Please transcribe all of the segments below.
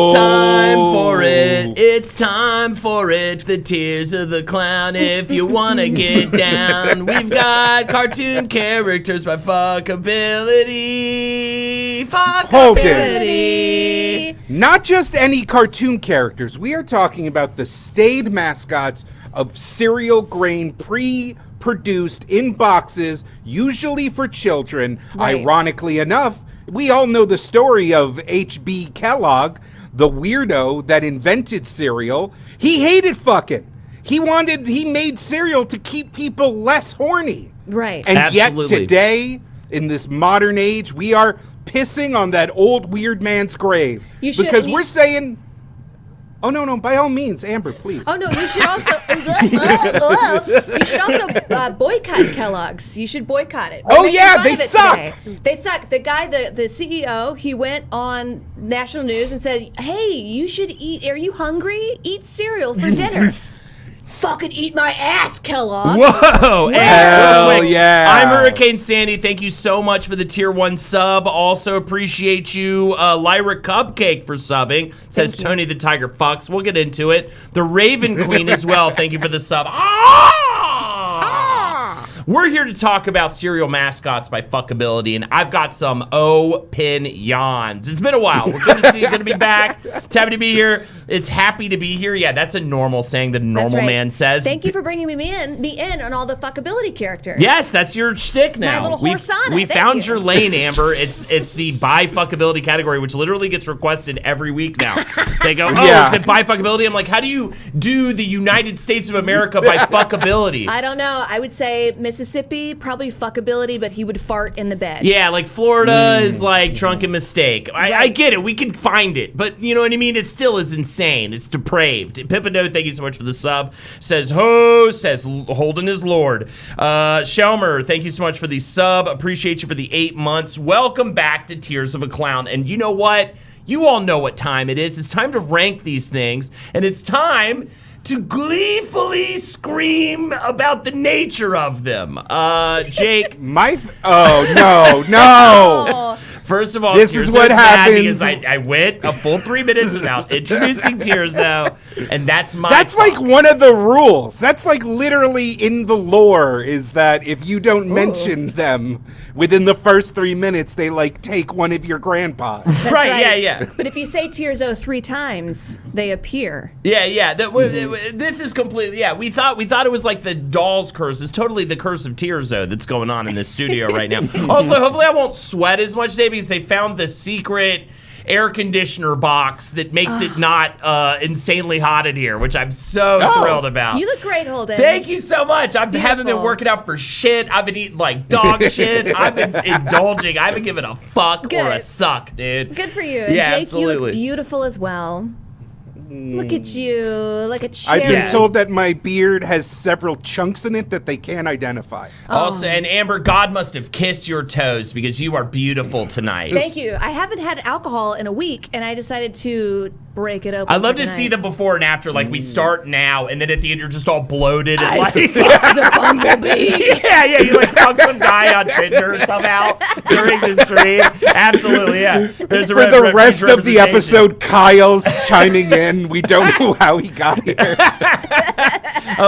It's time for it. It's time for it. The tears of the clown. If you want to get down, we've got cartoon characters by fuckability. Fuckability. Not just any cartoon characters. We are talking about the staid mascots of cereal grain pre-produced in boxes, usually for children. Right. Ironically enough, we all know the story of H.B. Kellogg, the weirdo that invented cereal. He hated fucking. He made cereal to keep people less horny. Right. And Absolutely. yet today, in this modern age, we are pissing on that old weird man's grave. Because we're saying... Oh, no, by all means, Amber, please. Oh, no, you should also boycott Kellogg's. You should boycott it. Oh, yeah, they suck. They suck. The guy, the CEO, he went on national news and said, hey, you should eat, are you hungry? Eat cereal for dinner. Fucking eat my ass, Kellogg. Whoa. Hell yeah. I'm Hurricane Sandy. Thank you so much for the tier 1 sub. Also appreciate you, Lyra Cupcake, for subbing. Says Tony the Tiger fucks. We'll get into it. The Raven Queen as well. Thank you for the sub. We're here to talk about cereal mascots by fuckability, and I've got some opinions. It's been a while. We're good to see you. Good to be back. It's happy to be here. It's happy to be here. Yeah, that's a normal saying that a normal man says. Thank you for bringing me in on all the fuckability characters. Yes, that's your shtick now. My little horsana. We Thank found you. your lane, Amber. It's the by fuckability category, which literally gets requested every week now. They go, is it by fuckability? I'm like, how do you do the United States of America by fuckability? I don't know. I would say Mississippi, probably fuckability, but he would fart in the bed. Yeah, like Florida is like drunken mistake. I get it. We can find it. But you know what I mean? It still is insane. It's depraved. Pippino, thank you so much for the sub. Says Holden is Lord. Shelmer, thank you so much for the sub. Appreciate you for the 8 months. Welcome back to Tears of a Clown. And you know what? You all know what time it is. It's time to rank these things. And it's time to gleefully scream about the nature of them. Jake. No. First of all, this is what happens. Because I went a full 3 minutes without introducing Tearzo, and that's my That's fault. like one of the rules. That's like literally in the lore is that if you don't mention them within the first 3 minutes, they like take one of your grandpas. That's right, yeah. But if you say Tearzo 3 times, they appear. Yeah. This is completely, we thought it was like the doll's curse. It's totally the curse of Tearzo that's going on in this studio right now. Also, hopefully I won't sweat as much today because they found the secret air conditioner box that makes it not insanely hot in here, which I'm so thrilled about. You look great, Holden. Thank you so much. I haven't been working out for shit. I've been eating like dog shit. I've been indulging. I haven't given a fuck or a suck, dude. Good for you. And Yeah, Jake, absolutely. you look beautiful as well. Look at you, like a cherub. I've been told that my beard has several chunks in it that they can't identify. Also, and Amber, God must have kissed your toes because you are beautiful tonight. Thank you. I haven't had alcohol in a week, and I decided to break it open. I'd love to tonight. see the before and after. Like we start now, and then at the end you're just all bloated and like the bumblebee. yeah. You like fuck some guy on Tinder somehow during the stream. Absolutely, yeah. There's a For the rest of the representation. episode, Kyle's chiming in. We don't know how he got here.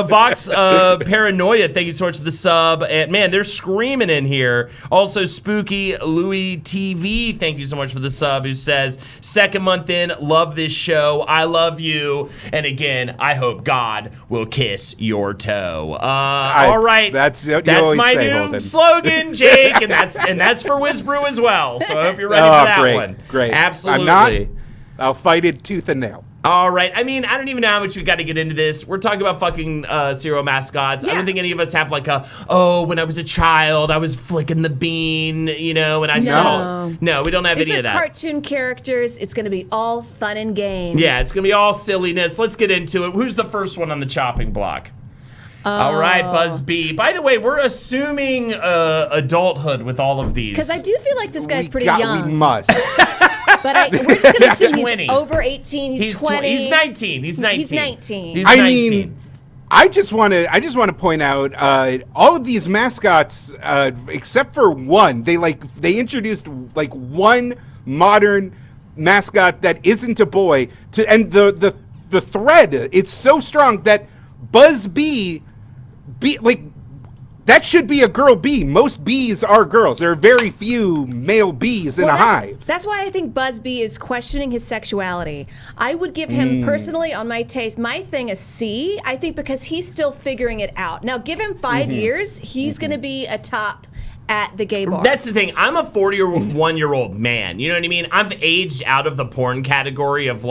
Vox Paranoia, thank you so much for the sub. And man, they're screaming in here. Also, Spooky Louis TV, thank you so much for the sub, who says, 2nd month in, love this show. I love you. And again, I hope God will kiss your toe. All right. That's my new slogan, Jake, and that's for Whizbrew as well. So I hope you're ready for that one. Great. Absolutely. I'm not. I'll fight it tooth and nail. All right. I mean, I don't even know how much we got to get into this. We're talking about fucking cereal mascots. Yeah. I don't think any of us have like when I was a child, I was flicking the bean, and I saw. No, we don't have any of that. Cartoon characters. It's going to be all fun and games. Yeah, it's going to be all silliness. Let's get into it. Who's the first one on the chopping block? All right, Buzz B. By the way, we're assuming adulthood with all of these. Because I do feel like this guy's pretty young. We must. But we're just going to assume 20. he's over 18. He's 20. He's 19. He's 19. He's 19. He's I 19. mean, I just want to point out all of these mascots, except for one, they introduced like one modern mascot that isn't a boy. And the thread, it's so strong that Buzz Bee, that should be a girl bee. Most bees are girls. There are very few male bees in a hive. That's why I think Buzz Bee is questioning his sexuality. I would give him, personally, on my taste, my thing a C, I think, because he's still figuring it out. Now, give him 5 years, he's going to be a top at the gay bar. That's the thing. I'm a 41-year-old man. You know what I mean? I've aged out of the porn category of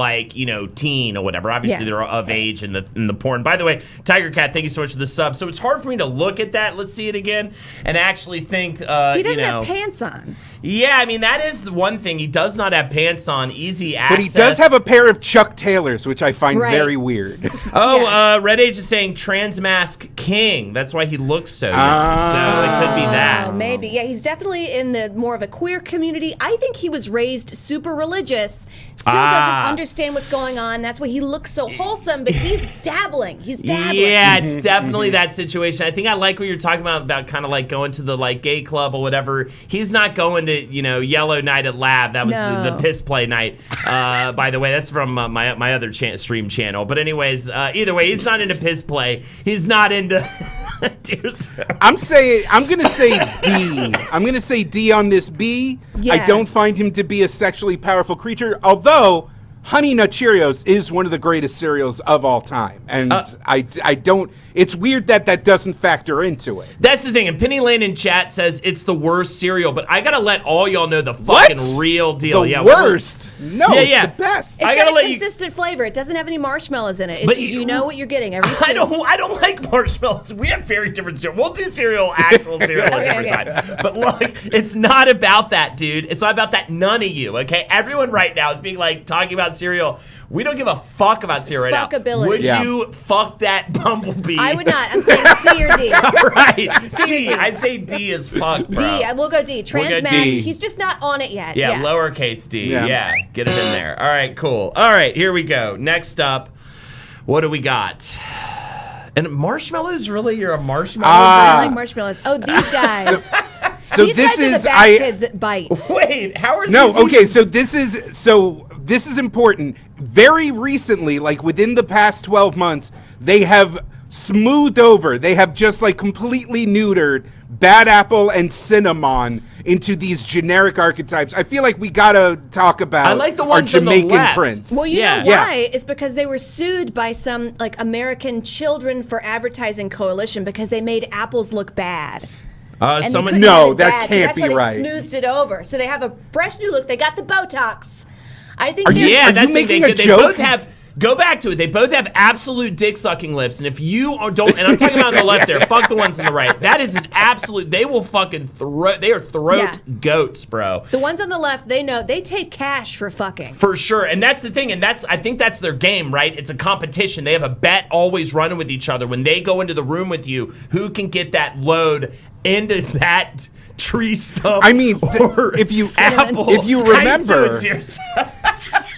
teen or whatever. Obviously, they're of age in the porn. By the way, Tiger Cat, thank you so much for the sub. So it's hard for me to look at that. Let's see it again and actually think. He doesn't have pants on. Yeah, I mean that is the one thing. He does not have pants on. Easy access. But he does have a pair of Chuck Taylors, which I find very weird. Red Age is saying trans mask king. That's why he looks so young. So it could be that. Maybe. Yeah, he's definitely in the more of a queer community. I think he was raised super religious. Still doesn't understand what's going on. That's why he looks so wholesome, but he's dabbling. Yeah, it's definitely that situation. I think I like what you're talking about kind of like going to the gay club or whatever. He's not going to, Yellow Night at Lab. That was the piss play night. By the way, that's from my other stream channel. But anyways, either way, he's not into piss play. He's not into... I'm gonna say D. I'm gonna say D on this B. Yeah. I don't find him to be a sexually powerful creature, although Honey Nut Cheerios is one of the greatest cereals of all time, and I don't. It's weird that doesn't factor into it. That's the thing. And Penny Lane in chat says it's the worst cereal, but I gotta let all y'all know the fucking real deal. The worst? No, it's the best. It's got a consistent flavor. It doesn't have any marshmallows in it. It's just, you know what you're getting every scoop. I don't like marshmallows. We have very different cereal. We'll do actual cereal at a different time. But look, it's not about that, dude. It's not about that. None of you, okay? Everyone right now is being talking about cereal. We don't give a fuck about cereal right now. Fuckability. Would you fuck that bumblebee? I would not. I'm saying C or D. All right. C. I'd say D is fuck, bro. D. We'll go D. Trans mask. He's just not on it yet. Yeah, lowercase d. Yeah. Get it in there. All right, cool. All right, here we go. Next up, what do we got? And marshmallows, really? You're a marshmallow? I like marshmallows. Oh, these guys. So these this guys is are the bad kids that bite. Wait, how are No, these okay, so this is important. Very recently, within the past 12 months, they have smoothed over. They have just completely neutered Bad Apple and Cinnamon into these generic archetypes. I feel like we gotta talk about our Jamaican prince. Well, you know why? It's because they were sued by some American Children for Advertising Coalition because they made apples look bad. That can't be that's why right. They smoothed it over, so they have a fresh new look. They got the Botox. I think. Are you making a joke? Go back to it. They both have absolute dick-sucking lips, and if you don't, and I'm talking about on the left there, fuck the ones on the right. That is an absolute. They will fucking they are throat goats, bro. The ones on the left, they know they take cash for fucking. For sure, and that's the thing, and I think that's their game, right? It's a competition. They have a bet always running with each other. When they go into the room with you, who can get that load into that tree stump? I mean, if you remember.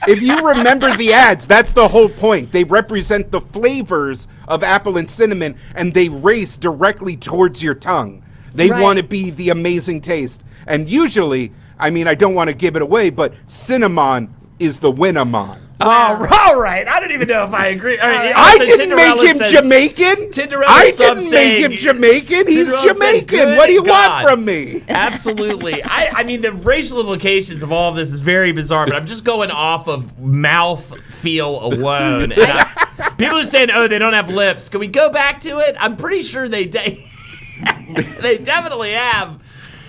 If you remember the ads, that's the whole point. They represent the flavors of apple and cinnamon, and they race directly towards your tongue. They want to be the amazing taste. And usually, I mean, I don't want to give it away, but cinnamon is the Winamon. Wow. All right. I don't even know if I agree. I didn't make him Jamaican. He's Jamaican. What do you want from me? Absolutely. I mean, the racial implications of all of this is very bizarre, but I'm just going off of mouth feel alone. And people are saying, oh, they don't have lips. Can we go back to it? I'm pretty sure they they definitely have.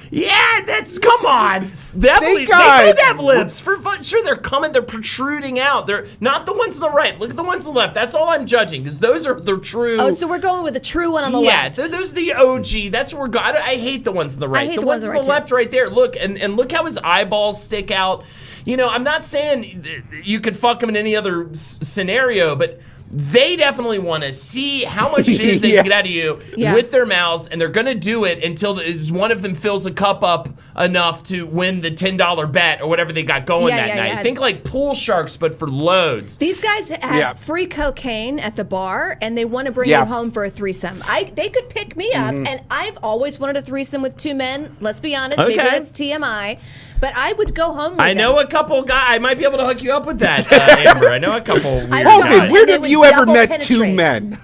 Yeah, come on. Definitely, they both have lips. For fun. Sure, they're protruding out. They're not the ones on the right. Look at the ones on the left. That's all I'm judging, because those are the true. Oh, so we're going with the true one on the left. Yeah, those are the OG. That's where we're going. I hate the ones on the right. The ones on the left right there. Look, and look how his eyeballs stick out. I'm not saying you could fuck him in any other scenario, but they definitely want to see how much jizz they can get out of you with their mouths, and they're going to do it until one of them fills a cup up enough to win the $10 bet or whatever they got going that night. Yeah. Think like pool sharks, but for loads. These guys have free cocaine at the bar, and they want to bring you home for a threesome. They could pick me up, and I've always wanted a threesome with two men. Let's be honest. Maybe that's TMI. But I would go home with I know them. a couple guys. I might be able to hook you up with that, Amber. I know a couple weird I guys. Holden, where They have would you ever double met two penetrate. men?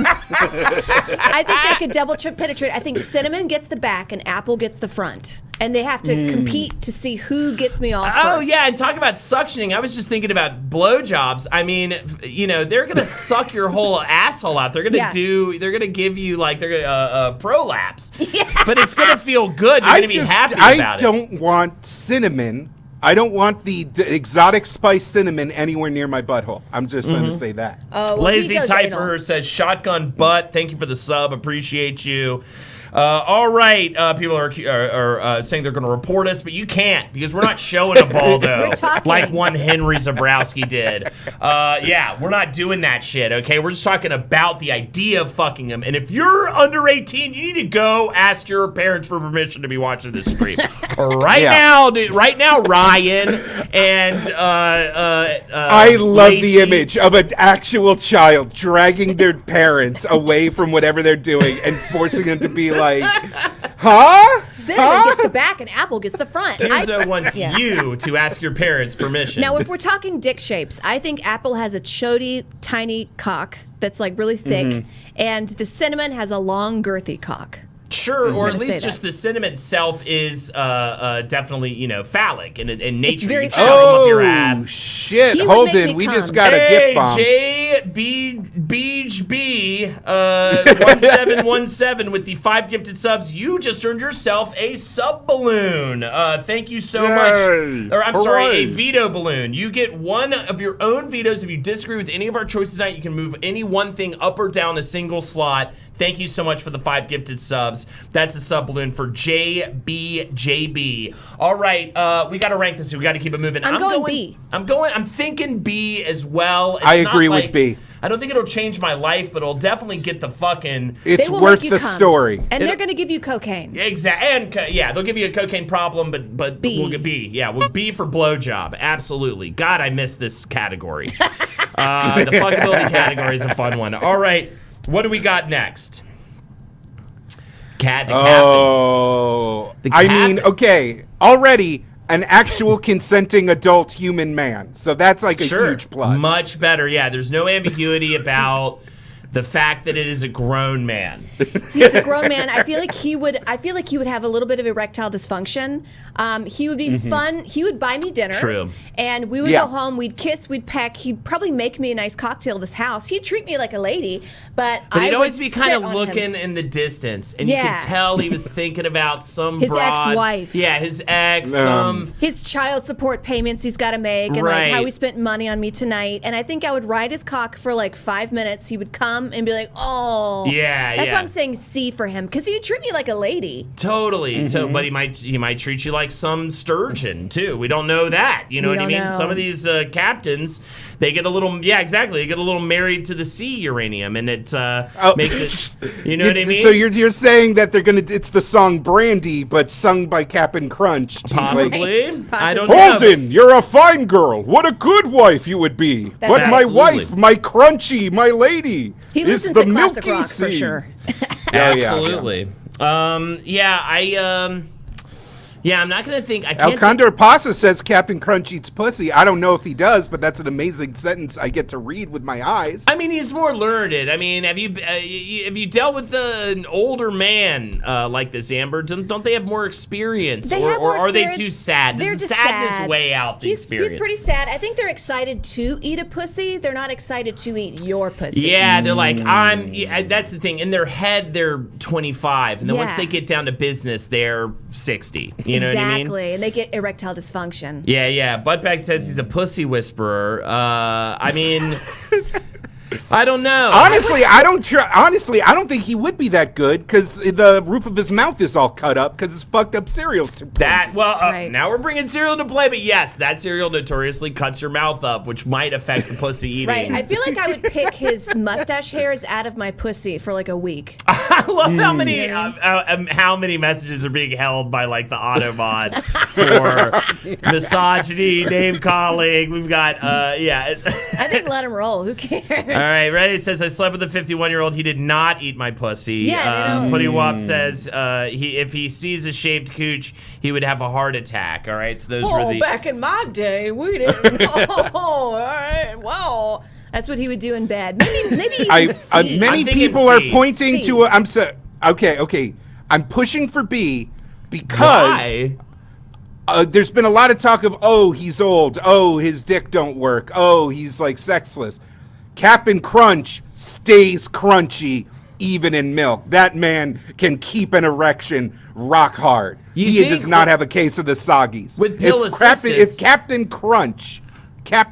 I think they could double trip penetrate. I think Cinnamon gets the back and Apple gets the front. And they have to compete to see who gets me off Oh first. yeah, and talk about suctioning. I was just thinking about blowjobs. I mean, they're gonna suck your whole asshole out. They're gonna They're gonna give you like they're gonna prolapse. Yeah. But it's gonna feel good. You're gonna be happy about it. I don't want cinnamon. I don't want the exotic spice cinnamon anywhere near my butthole. I'm just going to say that. Oh, well, Lazy he goes Typer anal. says shotgun butt. Thank you for the sub. Appreciate you. All right, people are saying they're going to report us, but you can't because we're not showing a Baldo We're talking. like one Henry Zabrowski did. Yeah, we're not doing that shit, okay? We're just talking about the idea of fucking him. And if you're under 18, you need to go ask your parents for permission to be watching this stream. Now, dude, right now, Ryan and I love Lacey. the image of an actual child dragging their parents away from whatever they're doing and forcing them to be like, huh? Cinnamon gets the back and Apple gets the front. Tuzo wants you to ask your parents permission. Now, if we're talking dick shapes, I think Apple has a chody, tiny cock that's like really thick, and the Cinnamon has a long, girthy cock. Sure, or at gonna say least just that. the cinnamon itself is definitely, phallic in nature. very You can shove them up your Oh, ass. shit. He would make Holden, me we come. just got a Hey, gift bomb. JBB 1717 with the 5 gifted subs. You just earned yourself a sub balloon. Thank you so much. Or I'm sorry, a veto balloon. You get one of your own vetoes. If you disagree with any of our choices tonight, you can move any one thing up or down a single slot. Thank you so much for the 5 gifted subs. That's a sub balloon for JBJB. All right, we got to rank this. We got to keep it moving. I'm going B. I'm thinking B as well. It's I not agree with like- B. I don't think it'll change my life, but it'll definitely get the fucking It's They will worth make you the come. story. And they're going to give you cocaine. exact. And yeah, they'll give you a cocaine problem, but B. we'll get B. Yeah, we'll B for blowjob. Absolutely. God, I miss this category. The fuckability category is a fun one. All right, what do we got next? The captain. Oh, The I mean, captain. okay, already an actual consenting adult human man. So that's like a Sure. huge plus. Much better. Yeah, there's no ambiguity about the fact that it is a grown man. He's a grown man. I feel like he would have a little bit of erectile dysfunction. He would be fun. He would buy me dinner. True. And we would Yeah. go home. We'd kiss. We'd peck. He'd probably make me a nice cocktail at his house. He'd treat me like a lady, but But I he'd would always be kind sit of on looking him. in the distance, and you Yeah. could tell he was thinking about some His broad- ex-wife. Yeah, his ex. Some His child support payments he's got to make, and Right. like how he spent money on me tonight. And I think I would ride his cock for like 5 minutes. He would come and be like, "Oh, Yeah, That's yeah. why I'm saying C for him because he would treat me like a lady. totally. So, but he might treat you like some sturgeon too. We don't know that. You know We what I don't mean? know. Some of these captains, they get a little. Yeah, exactly. They get a little married to the sea uranium, and it makes it. You know what I mean? So you're saying that they're gonna? It's the song "Brandy," but sung by Cap'n Crunch. He's like, Possibly. Right. I don't know. Holden, you're a fine girl. What a good wife you would be. That's But right. my Absolutely. wife, my crunchy, my lady, He is listens the to classic milky rock for sea. sure. Yeah, Absolutely. Yeah, I'm not gonna think. I El can't. Condor Pasa says Captain Crunch eats pussy. I don't know if he does, but that's an amazing sentence I get to read with my eyes. I mean, he's more learned. I mean, have you dealt with an older man like this, Amber? Don't they have more experience, They or, have more are they experience. too sad? Does They're the just sadness sad. weigh out the experience? He's pretty sad. I think they're excited to eat a pussy. They're not excited to eat your pussy. Yeah, they're like, that's the thing. In their head, they're 25, and then once Yeah. they get down to business, they're 60. You know what I mean? Exactly. And they get erectile dysfunction. Yeah. Buttbag says he's a pussy whisperer. I mean, I don't know. Honestly, I don't think he would be that good because the roof of his mouth is all cut up because his fucked up cereal's too pointy. Right. Now we're bringing cereal into play, but yes, that cereal notoriously cuts your mouth up, which might affect the pussy eating. Right. I feel like I would pick his mustache hairs out of my pussy for like a week. I love how many messages are being held by like the Autobot for misogyny, name calling. We've got I think let him roll. Who cares? right, ready? It says, I slept with a 51-year-old. He did not eat my pussy. Yeah, Putty Wop says if he sees a shaved cooch, he would have a heart attack. All right, so those were the... back in my day, we didn't. All right, well, that's what he would do in bed. Maybe many people are pointing to. Okay. I'm pushing for B because. Why? There's been a lot of talk of, oh, he's old. Oh, his dick don't work. Oh, he's like sexless. Cap'n Crunch stays crunchy even in milk. That man can keep an erection rock hard. He does not have a case of the soggies. With pill assistance. If Captain Crunch, I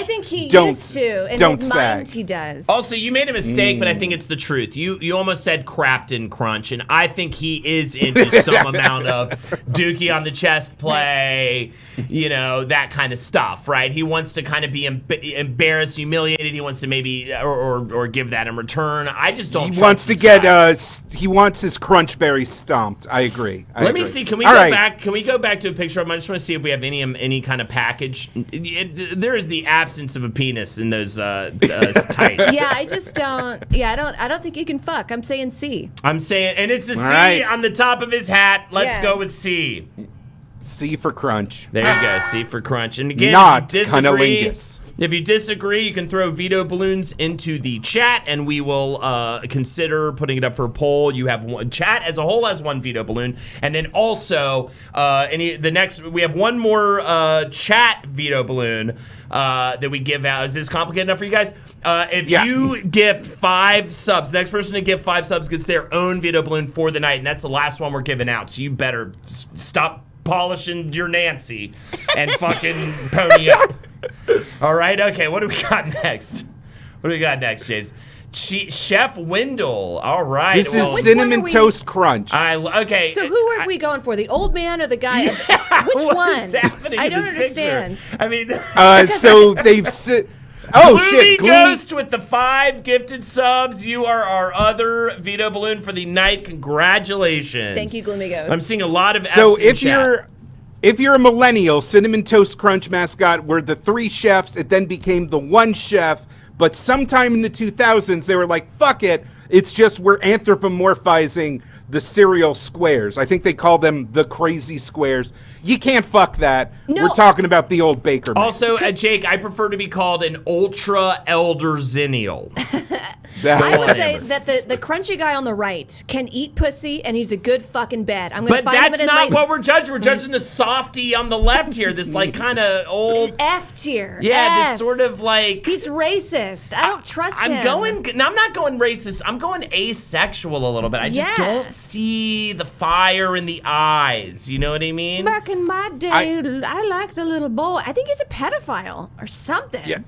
think he used to. In his mind, he does. Also, you made a mistake, but I think it's the truth. You almost said Crapton Crunch, and I think he is into some amount of Dookie on the chest play, that kind of stuff, right? He wants to kind of be embarrassed, humiliated. He wants to maybe or give that in return. I just don't. He wants to get he wants his crunchberry stomped. I agree. Let me see. Can we go back? Can we go back to a picture of him? I just want to see if we have any kind of package. There is the absence of a penis in those tights. Yeah, I just don't. Yeah, I don't think you can fuck. I'm saying C. I'm saying, and it's a C on the top of his hat. Let's go with C. C for crunch. There you go. C for crunch. And again, not cunnilingus. If you disagree, you can throw veto balloons into the chat, and we will consider putting it up for a poll. You have one chat as a whole has one veto balloon, and then also we have one more chat veto balloon that we give out. Is this complicated enough for you guys? If you gift 5 subs, the next person to give 5 subs gets their own veto balloon for the night, and that's the last one we're giving out. So you better stop polishing your Nancy and fucking pony up. All right, okay, what do we got next? James? Chef Wendell. All right. This is Cinnamon Toast Crunch. Okay. So who are we going for? The old man or the guy? Which one? Is happening I don't understand. Picture? I mean, so they've Gloomy Ghost with the 5 gifted subs. You are our other veto balloon for the night. Congratulations. Thank you, Gloomy Ghost. I'm seeing a lot of F's So in chat. if you're a millennial, Cinnamon Toast Crunch mascot were the 3 chefs. It then became the 1 chef. But sometime in the 2000s, they were like, fuck it. It's just we're anthropomorphizing the cereal squares. I think they call them the crazy squares. You can't fuck that. No. We're talking about the old baker man. Also, Jake, I prefer to be called an ultra elder zennial. I would say that the crunchy guy on the right can eat pussy, and he's a good fucking bed. I'm gonna but find that's not what we're judging. We're judging the softy on the left here. This like kind of old F tier. Yeah, this sort of like he's racist. I don't trust him. I'm not going racist. I'm going asexual a little bit. I just don't see the fire in the eyes. You know what I mean? Back in my day, I liked the little boy. I think he's a pedophile or something. Yeah.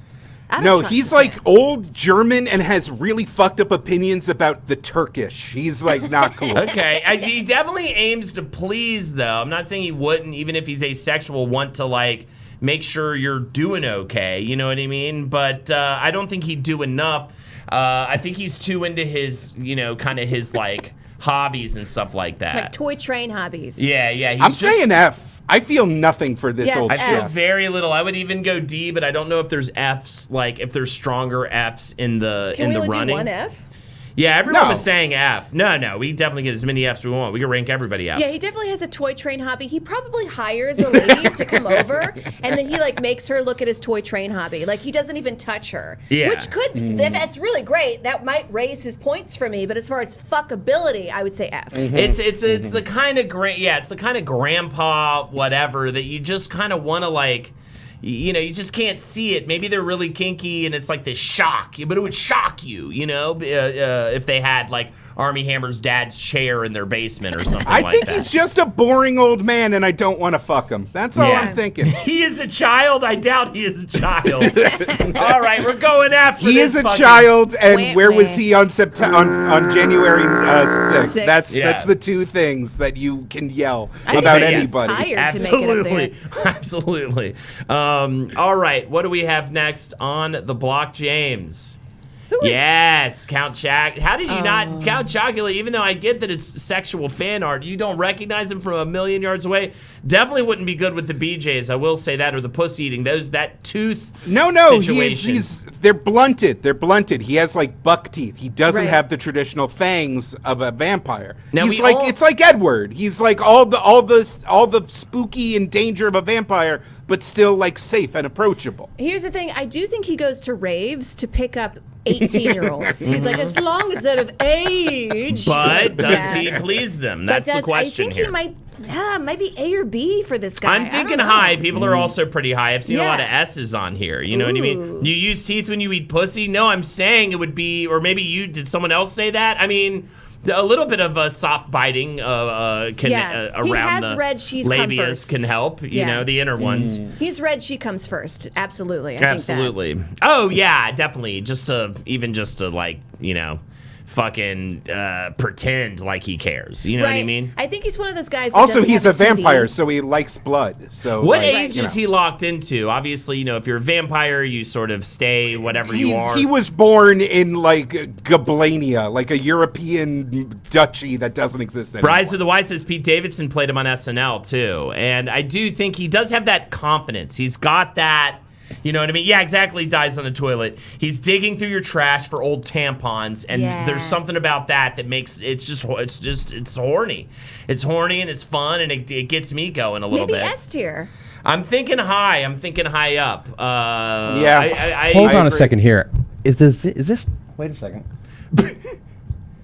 No, he's like old German and has really fucked up opinions about the Turkish. He's like not cool. Okay, he definitely aims to please, though. I'm not saying he wouldn't, even if he's asexual, want to like make sure you're doing okay. You know what I mean? But I don't think he'd do enough. I think he's too into his, kind of his like hobbies and stuff like that. Like toy train hobbies. Yeah. I'm saying F. I feel nothing for this old I feel chef. very little. I would even go D, but I don't know if there's Fs, like if there's stronger Fs in the Can we only running. do one F? Yeah, everyone was saying F. No, we definitely get as many Fs as we want. We can rank everybody F. Yeah, he definitely has a toy train hobby. He probably hires a lady to come over, and then he like makes her look at his toy train hobby. Like he doesn't even touch her. Yeah. Which could that's really great. That might raise his points for me. But as far as fuckability, I would say F. Mm-hmm. It's the kind of it's the kind of grandpa whatever that you just kind of want to like. You just can't see it. Maybe they're really kinky and it's like this shock, but it would shock you, if they had like Armie Hammer's dad's chair in their basement or something like that. I think he's just a boring old man and I don't want to fuck him. That's all I'm thinking. He is a child? I doubt he is a child. All right, we're going after He is a child, and where was he on January 6th? That's the 2 things that you can yell about anybody. Absolutely. All right, what do we have next on the block, James? Yes, Count Choc. How did you not Count Chocula? Even though I get that it's sexual fan art, you don't recognize him from a million yards away. Definitely wouldn't be good with the BJs. I will say that, or the pussy eating. That tooth. No. They're blunted. They're blunted. He has like buck teeth. He doesn't have the traditional fangs of a vampire. Now it's like Edward. He's like all the spooky and danger of a vampire, but still like safe and approachable. Here's the thing. I do think he goes to raves to pick up 18-year-olds. He's like, as long as they're of age. But does he please them? That's the question here. I think he might be A or B for this guy. I'm thinking high. People are also pretty high. I've seen a lot of S's on here. You know what I mean? You use teeth when you eat pussy? No, I'm saying it would be, or maybe did someone else say that? I mean, a little bit of a soft biting around the labias can help. You know, the inner ones. He's red. She comes first. Absolutely. Absolutely. Oh yeah, definitely. Just to like, you know, fucking pretend like he cares. You know what I mean? I think he's one of those guys. That also, he's a vampire, so he likes blood. So what age is he locked into? Obviously, you know, if you're a vampire, you sort of stay whatever you are. He was born in like Gablania, like a European duchy that doesn't exist anymore. Bryce with the Y says Pete Davidson played him on SNL too, and I do think he does have that confidence. He's got that. You know what I mean? Yeah, exactly. Dies on the toilet. He's digging through your trash for old tampons, and there's something about that makes it's horny. It's horny and it's fun, and it gets me going a little bit. Maybe S tier. I'm thinking high. I'm thinking high up. Hold on a second here. Is this? Wait a second.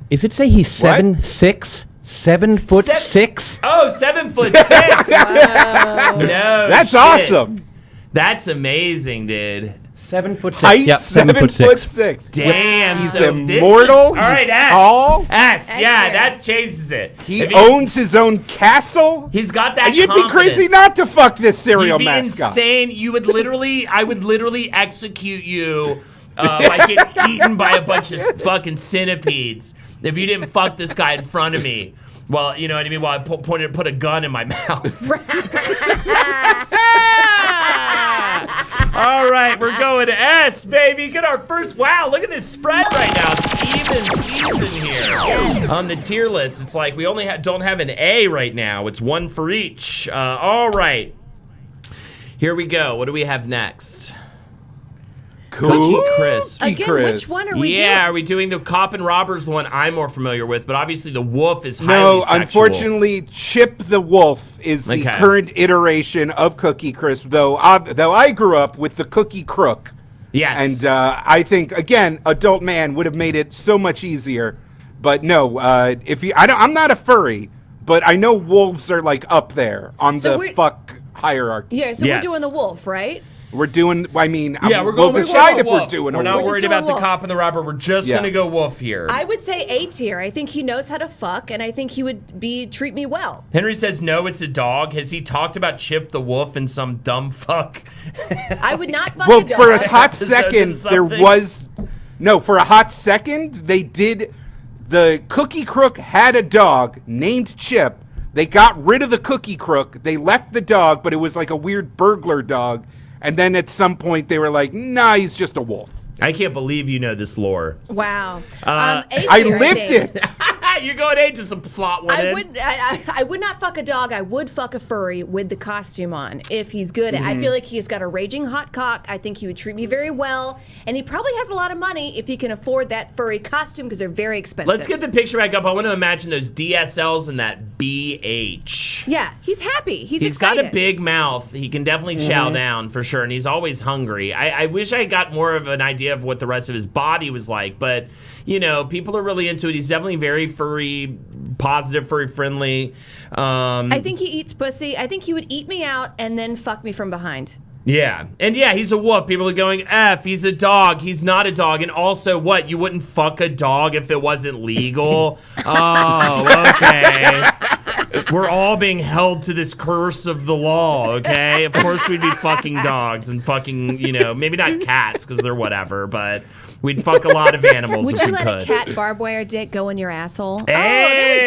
Is it say he's 7'6"? 7 foot 6? Oh, 7 foot 6. Wow. No, that's awesome. That's amazing, dude. 7 foot 6. Height, yep, 7 foot 6. Damn, he's so immortal. All right, he's tall. S, yeah, that changes it. He owns his own castle. He's got that. And you'd be crazy not to fuck this cereal mascot. Insane. I would literally execute you by getting eaten by a bunch of fucking centipedes if you didn't fuck this guy in front of me. Well, you know what I mean? While I put a gun in my mouth. All right, we're going to S, baby. Get our first. Wow, look at this spread right now. It's even season here on the tier list. It's like we only don't have an A right now. It's one for each. All right, here we go. What do we have next? Cool. Crisp. Again, which one are we doing? Yeah, are we doing the cop and robbers, the one I'm more familiar with, but obviously the wolf is highly No, sexual. unfortunately, Chip the Wolf is the current iteration of Cookie Crisp, though I grew up with the Cookie Crook. Yes. And I think, again, adult man would have made it so much easier. But no, I'm not a furry, but I know wolves are like up there on the fuck hierarchy. Yeah, so we're doing the wolf, right? We'll decide if we're doing a wolf. We're not worried about the cop and the robber. We're just going to go wolf here. I would say A tier. I think he knows how to fuck, and I think he would treat me well. Henry says, no, it's a dog. Has he talked about Chip the wolf in some dumb fuck? I would not fuck a dog. For a hot second, for a hot second, they did. The Cookie Crook had a dog named Chip. They got rid of the Cookie Crook. They left the dog, but it was like a weird burglar dog. And then at some point they were like, nah, he's just a wolf. I can't believe you know this lore. Wow. I lived it. You're going A, just a slot one in. I would not fuck a dog. I would fuck a furry with the costume on if he's good. I feel like he's got a raging hot cock. I think he would treat me very well. And he probably has a lot of money if he can afford that furry costume because they're very expensive. Let's get the picture back up. I want to imagine those DSLs and that BH. Yeah, he's happy. He's excited. got a big mouth. He can definitely chow down for sure. And he's always hungry. I wish I got more of an idea of what the rest of his body was like. But, you know, people are really into it. He's definitely very furry, positive, furry friendly. I think he eats pussy. I think he would eat me out and then fuck me from behind. Yeah. And yeah, he's a wolf. People are going, F, he's a dog. He's not a dog. And also, what? You wouldn't fuck a dog if it wasn't legal? Oh, okay. We're all being held to this curse of the law, okay? Of course we'd be fucking dogs and fucking, you know, maybe not cats because they're whatever, but we'd fuck a lot of animals if we could. Would you let a cat barbed wire dick go in your asshole? Hey,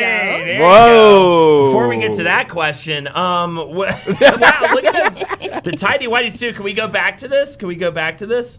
there we go. Whoa. Before we get to that question, wow, look at this. The tidy whitey suit. Can we go back to this?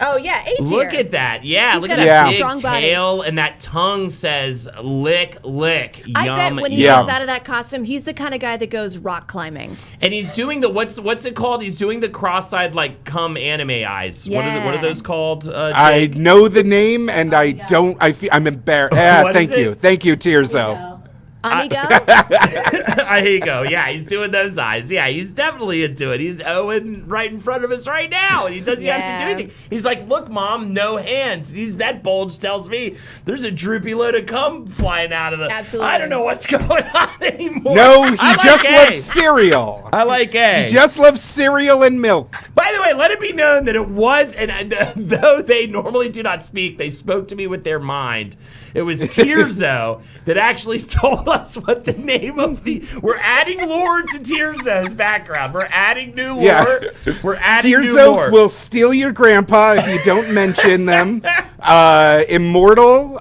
Oh yeah, A tier. Look at that. Yeah, He's look got at a that big strong body. tail, and that tongue says lick, lick. I Yum, bet when he yum. gets out of that costume, he's the kind of guy that goes rock climbing. And he's doing the what's it called? He's doing the cross-eyed like cum anime eyes. Yeah. What are those called? I Jake? know the name, and I'm embarrassed. What is it? Thank you, Tirzo. Amigo? There you go. Yeah, he's doing those eyes. Yeah, he's definitely into it. He's Owen right in front of us right now, and he doesn't have to do anything. He's like, "Look, Mom, no hands." That bulge tells me there's a droopy load of cum flying out of the. Absolutely. I don't know what's going on anymore. No, he I like just A. loves cereal. I like A. He just loves cereal and milk. By the way, let it be known that it was, and though they normally do not speak, they spoke to me with their mind. It was Tirzo that actually told us what the name of the. We're adding lore to Tirzo's background. We're adding new lore. Yeah. We're adding new lore. Tirzo will steal your grandpa if you don't mention them. Immortal,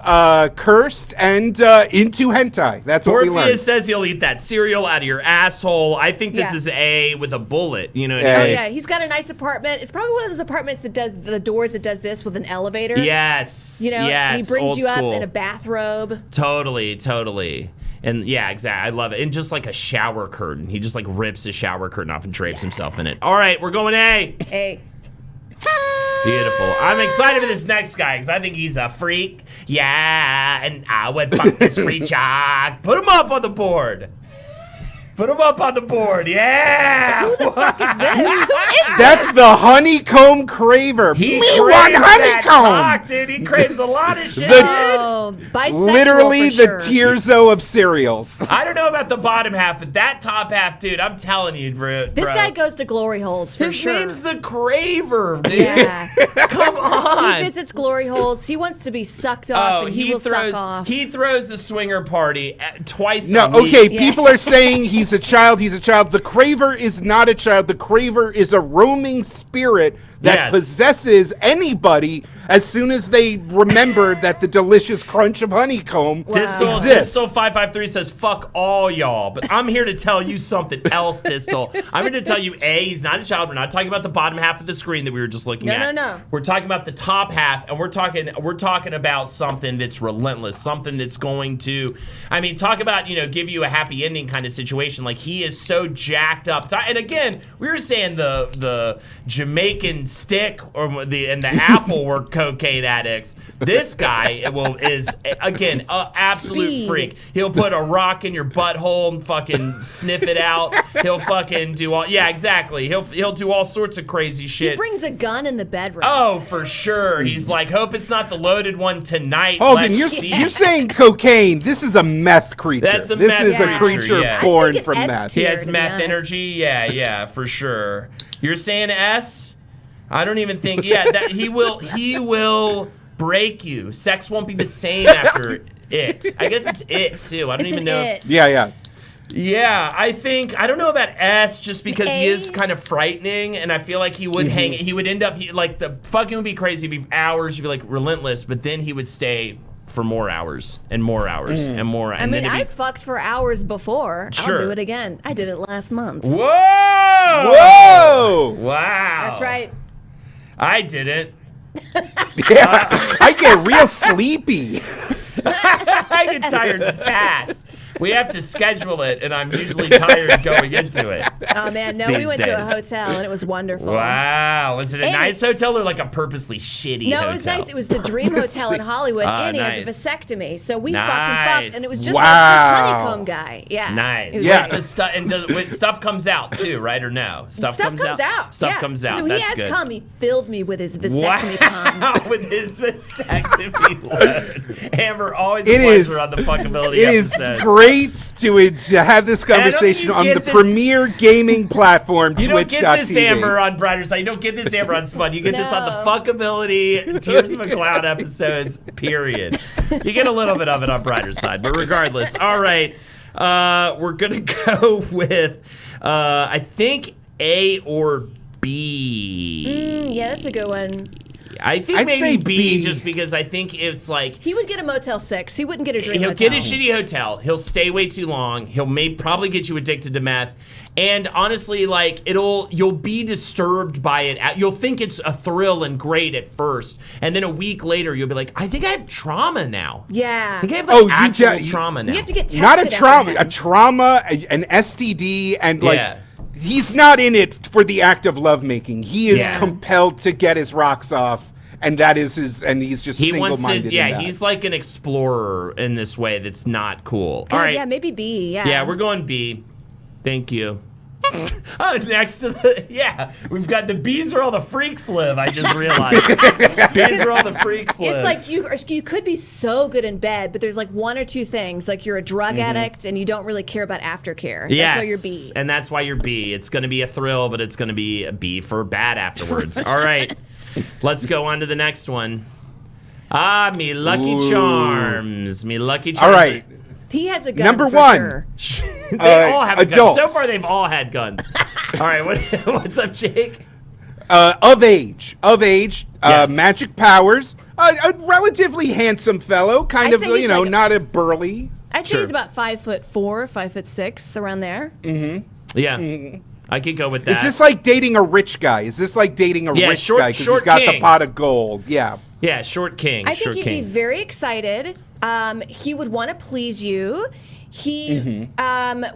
cursed, and into hentai. That's what we learned. Morpheus says he'll eat that cereal out of your asshole. I think this Yeah. is A with a bullet. You know what Yeah. I Oh mean? yeah, he's got a nice apartment. It's probably one of those apartments that does the doors that does this with an elevator. Yes. You know, yes. and he brings old you school. up in a bathrobe. Totally. And yeah, exactly. I love it. And just like a shower curtain. He just like rips his shower curtain off and drapes himself in it. All right, we're going A. A. Beautiful. I'm excited for this next guy because I think he's a freak. Yeah, and I would fuck this creature. Put him up on the board. Yeah. Who the fuck is this? Who is this? That's the Honeycomb Craver. He Me craves want that honeycomb. cock, dude. He craves a lot of shit. Oh, bisexual Literally for the sure. Tirzo of cereals. I don't know about the bottom half, but that top half, dude, I'm telling you, bro. This guy goes to glory holes for His sure. name's the Craver, dude. Yeah. Come on. He visits glory holes. He wants to be sucked off, and he will suck off. He throws a swinger party twice No, a week. okay, people are saying he's a child. The Craver is not a child. The Craver is a roaming spirit that Yes. possesses anybody as soon as they remember that the delicious crunch of honeycomb exists. Distal 553 says, fuck all y'all. But I'm here to tell you something else, Distal. I'm here to tell you, A, he's not a child. We're not talking about the bottom half of the screen that we were just looking at. No. We're talking about the top half, and we're talking about something that's relentless, something that's going to, talk about, give you a happy ending kind of situation. Like, he is so jacked up. And again, we were saying the Jamaican stick and the apple were cocaine addicts. This guy is again an absolute Speed. freak. He'll put a rock in your butthole and fucking sniff it out. He'll fucking do all exactly. He'll do all sorts of crazy shit. He brings a gun in the bedroom. Oh, for sure. He's like, hope it's not the loaded one tonight. Holden, Let's see. you're saying cocaine. This is a meth creature. That's a this meth is a creature, creature yeah. born I think from it's meth. S He tier, has to be meth honest. energy. Yeah, for sure. You're saying S? I don't even think. Yeah, that he will break you. Sex won't be the same after it. I guess it's it too. I don't It's even an know. it. Yeah. Yeah, I don't know about S just because he is A. kind of frightening, and I feel like he would hang. He would end up like the fucking would be crazy. It'd be hours. You'd be like relentless, but then he would stay for more hours and more hours and more. And then I fucked for hours before. Sure. I'll do it again. I did it last month. Whoa! Whoa! Wow! That's right. I didn't. Yeah, I get real sleepy. I get tired fast. We have to schedule it, and I'm usually tired going into it. Oh man, no, we These went to a days. hotel and it was wonderful. Wow. Was it a And- nice hotel or like a purposely shitty hotel? No, it was nice. It was the Dream Hotel in Hollywood, and he has a nice. vasectomy. So we Nice. fucked, and it was just like Wow. this honeycomb guy. Yeah. Nice. It was Yeah. great. Stuff comes out too, right? Or no? Stuff comes out. Stuff yeah. comes out. So he That's has good. come. He filled me with his vasectomy cum. Wow, with his vasectomy load. Amber, always a It pleasure is- on the fuckability It is episodes. great to have this don't conversation you on get the this- premier gaming platform, You don't get this Twitch.tv. Amber on Brighter Side. You don't get this Amber on Spud. You get this on the No. fuckability Tears of a Cloud episodes, period. You get a little bit of it on Brighter Side. But regardless, all right. We're going to go with, I think, A or B. Yeah, that's a good one. I think I'd say maybe B, B. just because I think it's like He would get a Motel 6. He wouldn't get a dream he'll hotel. get a shitty hotel. He'll stay way too long. He'll probably get you addicted to meth. And honestly, like you'll be disturbed by it. You'll think it's a thrill and great at first, and then a week later you'll be like, I think I have trauma now. Yeah. I think I have like actual trauma now. You have to get tested. Not a trauma, an STD, and like he's not in it for the act of lovemaking. He is compelled to get his rocks off. And that is his, and he's just single-minded. He's like an explorer in this way that's not cool. God, all right. Yeah, maybe B. Yeah. Yeah, we're going B. Thank you. Next to the we've got the B's where all the freaks live. I just realized B's where all the freaks live. It's like you could be so good in bed, but there's like one or two things, like you're a drug addict and you don't really care about aftercare. Yes, that's why you're B. And that's why you're B. It's going to be a thrill, but it's going to be a B for bad afterwards. All right, let's go on to the next one. Me Lucky Charms. Me Lucky Charms. All right. He has a gun. Number for one. Sure. They all have adults. guns. So far, they've all had guns. All right, what's up, Jake? Of age, Yes. magic powers, a relatively handsome fellow, I'd say he's like- not a burly. I'd say he's about 5'4", 5'6", around there. Yeah, I could go with that. Is this like dating a rich guy? Is this like dating a rich short- guy because short he's got king. the pot of gold? Yeah. Yeah, short king. I think short he'd king. be very excited. He would want to please you. He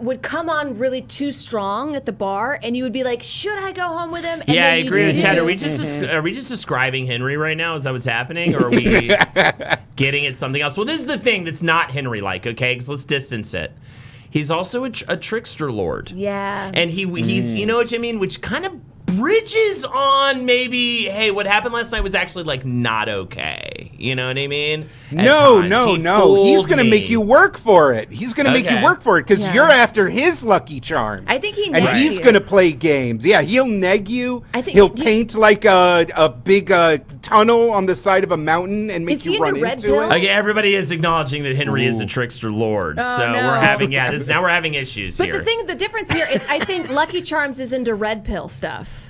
would come on really too strong at the bar, and you would be like, "Should I go home with him?" And Yeah, I then you agree with do. Chad. Are we just describing Henry right now? Is that what's happening, or are we getting at something else? Well, this is the thing that's not Henry-like, okay? Because let's distance it. He's also a trickster lord. Yeah. And he's, you know what I mean? Which kind of bridges on maybe, hey, what happened last night was actually like not okay. You know what I mean? At No. times. He's going to me. make you work for it. He's going to make you Okay. work for it because Yeah. you're after his lucky charms. I think he and negs he's you. going to play games. Yeah, he'll neg you. I think- he'll do- paint like a big tunnel on the side of a mountain and make Is he you run into red into pill? it. Okay, everybody is acknowledging that Henry is a trickster lord. Oh, so no. we're having, now we're having issues But here. the difference here is I think Lucky Charms is into red pill stuff.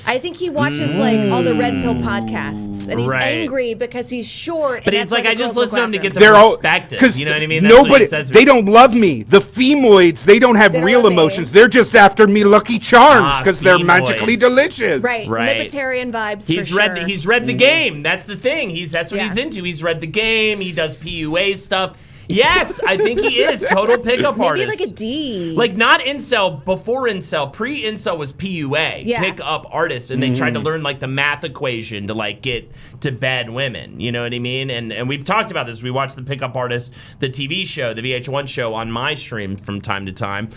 I think he watches like all the red pill podcasts, and he's Right. angry because he's short. But and he's that's why like, the I just girls listen to him look to after get him. the perspective. You know what I mean? That's what he Nobody, says. they don't love me. The femoids, they don't have They don't real love me. emotions. They're just after me Lucky Charms because they're femoids. magically delicious. Right. Right. Libertarian vibes. He's for read. Sure. He's read the game. That's the thing. That's what Yeah. he's into. He's read the game. He does PUA stuff. Yes, I think he is total pickup maybe artist. like a D. Like not incel, before incel, pre-incel was PUA, Yeah. pick up artist, and they tried to learn like the math equation to like get to bad women. You know what I mean? And we've talked about this. We watched the Pickup Artist, the TV show, the VH1 show on my stream from time to time.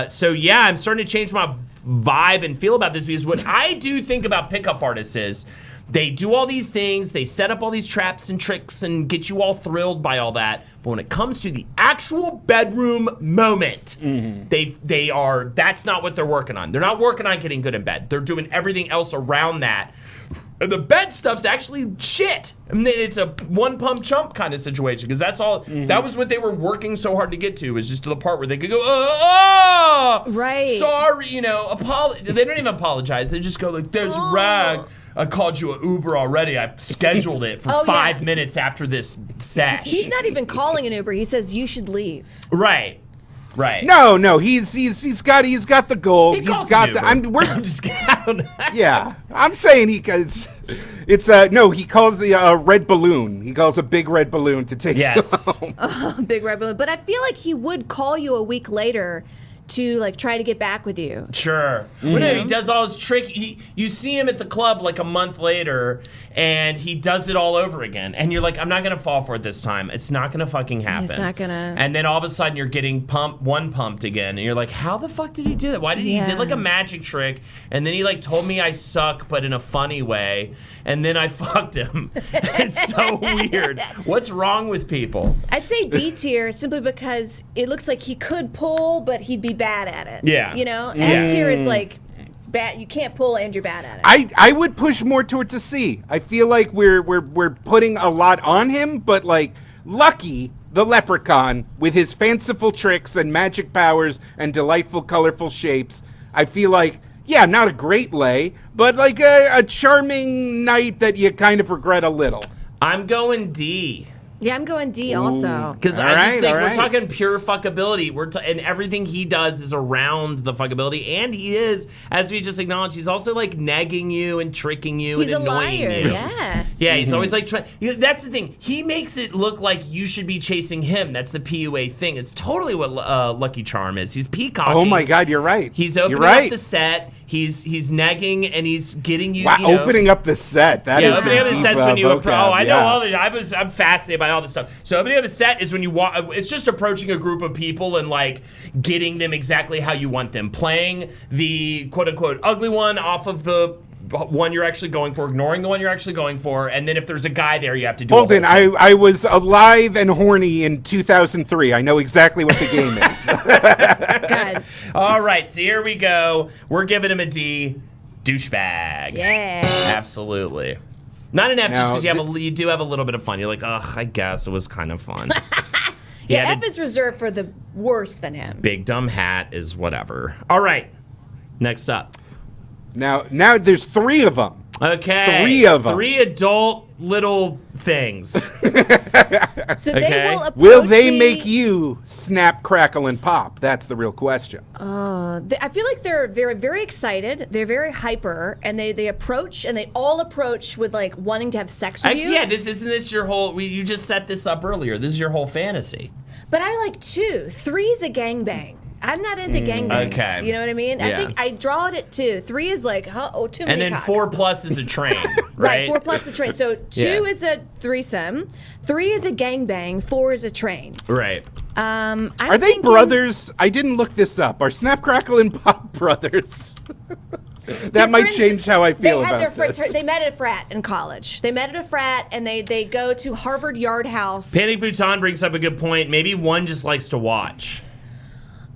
So yeah, I'm starting to change my vibe and feel about this because what I do think about pickup artists is they do all these things, they set up all these traps and tricks and get you all thrilled by all that. But when it comes to the actual bedroom moment, that's not what they're working on. They're not working on getting good in bed. They're doing everything else around that. And the bed stuff's actually shit. I mean, it's a one pump chump kind of situation because that's all. That was what they were working so hard to get to, was just to the part where they could go, Right. sorry, you know, they don't even apologize. They just go like, there's a rag. I called you an Uber already. I scheduled it for Oh, 5 yeah. minutes after this sesh. He's not even calling an Uber. He says you should leave. Right. No, he's got the gold. He He's calls got an the. Uber. I'm just kidding. yeah. I'm saying he calls a red balloon. He calls a big red balloon to take Yes. you home. Big red balloon. But I feel like he would call you a week later to like try to get back with you. Sure. Well, no, he does all his trick. You see him at the club like a month later, and he does it all over again. And you're like, I'm not gonna fall for it this time. It's not gonna fucking happen. It's not gonna. And then all of a sudden you're getting pumped again, and you're like, how the fuck did he do that? Why did he did like a magic trick, and then he like told me I suck, but in a funny way, and then I fucked him. It's so weird. What's wrong with people? I'd say D tier simply because it looks like he could pull, but he'd be bad at it. Yeah. You know? F tier is like bad. You can't pull and you're bad at it. I would push more towards a C. I feel like we're putting a lot on him, but like Lucky the Leprechaun with his fanciful tricks and magic powers and delightful colorful shapes, I feel like yeah, not a great lay, but like a charming night that you kind of regret a little. I'm going D. Yeah, I'm going D also. Because I just think we're talking pure fuckability. And everything he does is around the fuckability. And he is, as we just acknowledged, he's also like nagging you and tricking you and annoying you. He's a liar, yeah. Yeah, he's always like trying. That's the thing. He makes it look like you should be chasing him. That's the PUA thing. It's totally what Lucky Charm is. He's peacocking. Oh my God, you're right. He's opening up the set. He's nagging and he's getting you. Wow, you know, opening up the set. That is opening up the set when you vocab, I know all the. I'm fascinated by all this stuff. So opening up the set is when you walk. It's just approaching a group of people and like getting them exactly how you want them. Playing the quote unquote ugly one off of the one you're actually going for, ignoring the one you're actually going for, and then if there's a guy there, you have to do. Holden, I was alive and horny in 2003. I know exactly what the game is. God. All right, so here we go. We're giving him a D. Douchebag. Yeah. Absolutely. Not an F just because you do have a little bit of fun. You're like, ugh, I guess it was kind of fun. Yeah, F is reserved for the worse than him. Big dumb hat is whatever. All right, next up. Now there's 3 of them. Okay. 3 of them. 3 adult little things. So they will approach Will they make you snap, crackle, and pop? That's the real question. I feel like they're very, very excited. They're very hyper, and they approach, and they all approach with like wanting to have sex with you. Actually, yeah, isn't this your whole? You just set this up earlier. This is your whole fantasy. But I like 2. 3's a gangbang. I'm not into gangbangs. Okay. You know what I mean? Yeah. I think I draw it at 2. 3 is like, too many And then cocks. 4 plus is a train, right? Right, 4 plus a train. So 2 is a threesome, 3 is a gangbang, 4 is a train. Right. Are they brothers? I didn't look this up. Are Snap, Crackle, and Pop brothers? That might change how I feel about this. They met at a frat in college. They met at a frat, and they go to Harvard Yard House. Panic Bhutan brings up a good point. Maybe one just likes to watch.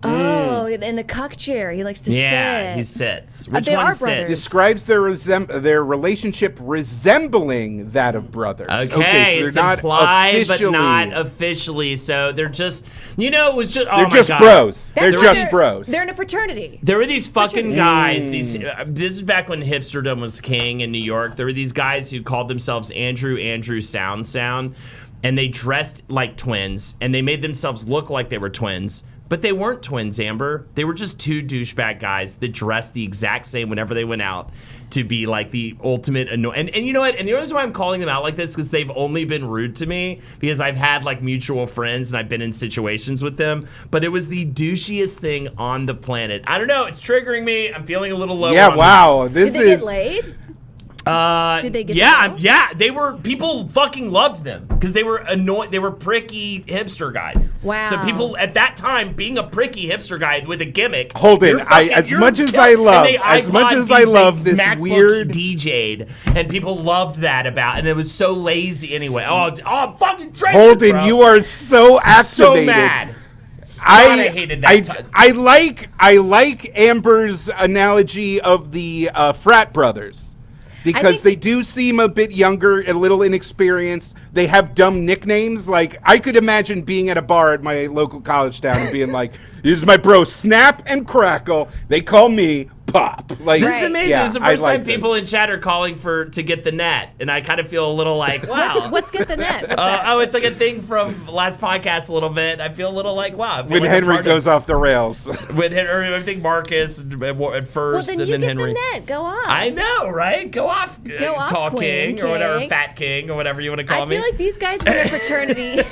Oh, in the cuck chair. He likes to sit. Yeah, he sits. Which they one are sits? brothers. Describes their relationship resembling that of brothers. Okay, so they're it's not implied, officially, but not officially. So they're just, it was just. They're Oh just my God. bros. They're That's just bros. They're in a fraternity. There were these fucking guys. This is back when hipsterdom was king in New York. There were these guys who called themselves Andrew Sound, and they dressed like twins, and they made themselves look like they were twins. But they weren't twins, Amber. They were just 2 douchebag guys that dressed the exact same whenever they went out to be like the ultimate And you know what? And the reason why I'm calling them out like this is because they've only been rude to me because I've had like mutual friends and I've been in situations with them. But it was the douchiest thing on the planet. I don't know. It's triggering me. I'm feeling a little low. Yeah, wow. This Did they get laid? Did they get they were. People fucking loved them because they were annoyed. They were pricky hipster guys. Wow. So people at that time, being a pricky hipster guy with a gimmick. Holden, as much as I love this MacBook weird DJ'd, and people loved that and it was so lazy anyway. Oh, fucking Holden, bro. you are so activated. So mad. I hated that. I like Amber's analogy of the frat brothers. Because they do seem a bit younger, a little inexperienced. They have dumb nicknames. Like, I could imagine being at a bar at my local college town and being like, this is my bro, Snap and Crackle. They call me Pop. Like, this is amazing. Yeah, this is the first time this. people in chat are calling to get the net. And I kind of feel a little like, wow. What's get the net? What's that? It's like a thing from last podcast a little bit. I feel a little like, wow. When like Henry goes off the rails. When Henry, I think Marcus at first, then and then Henry. Well, then you get the net. Go off. I know, right? Go off, Tall Queen, King, or whatever, Fat King, or whatever you want to call me. I feel like these guys were in a fraternity.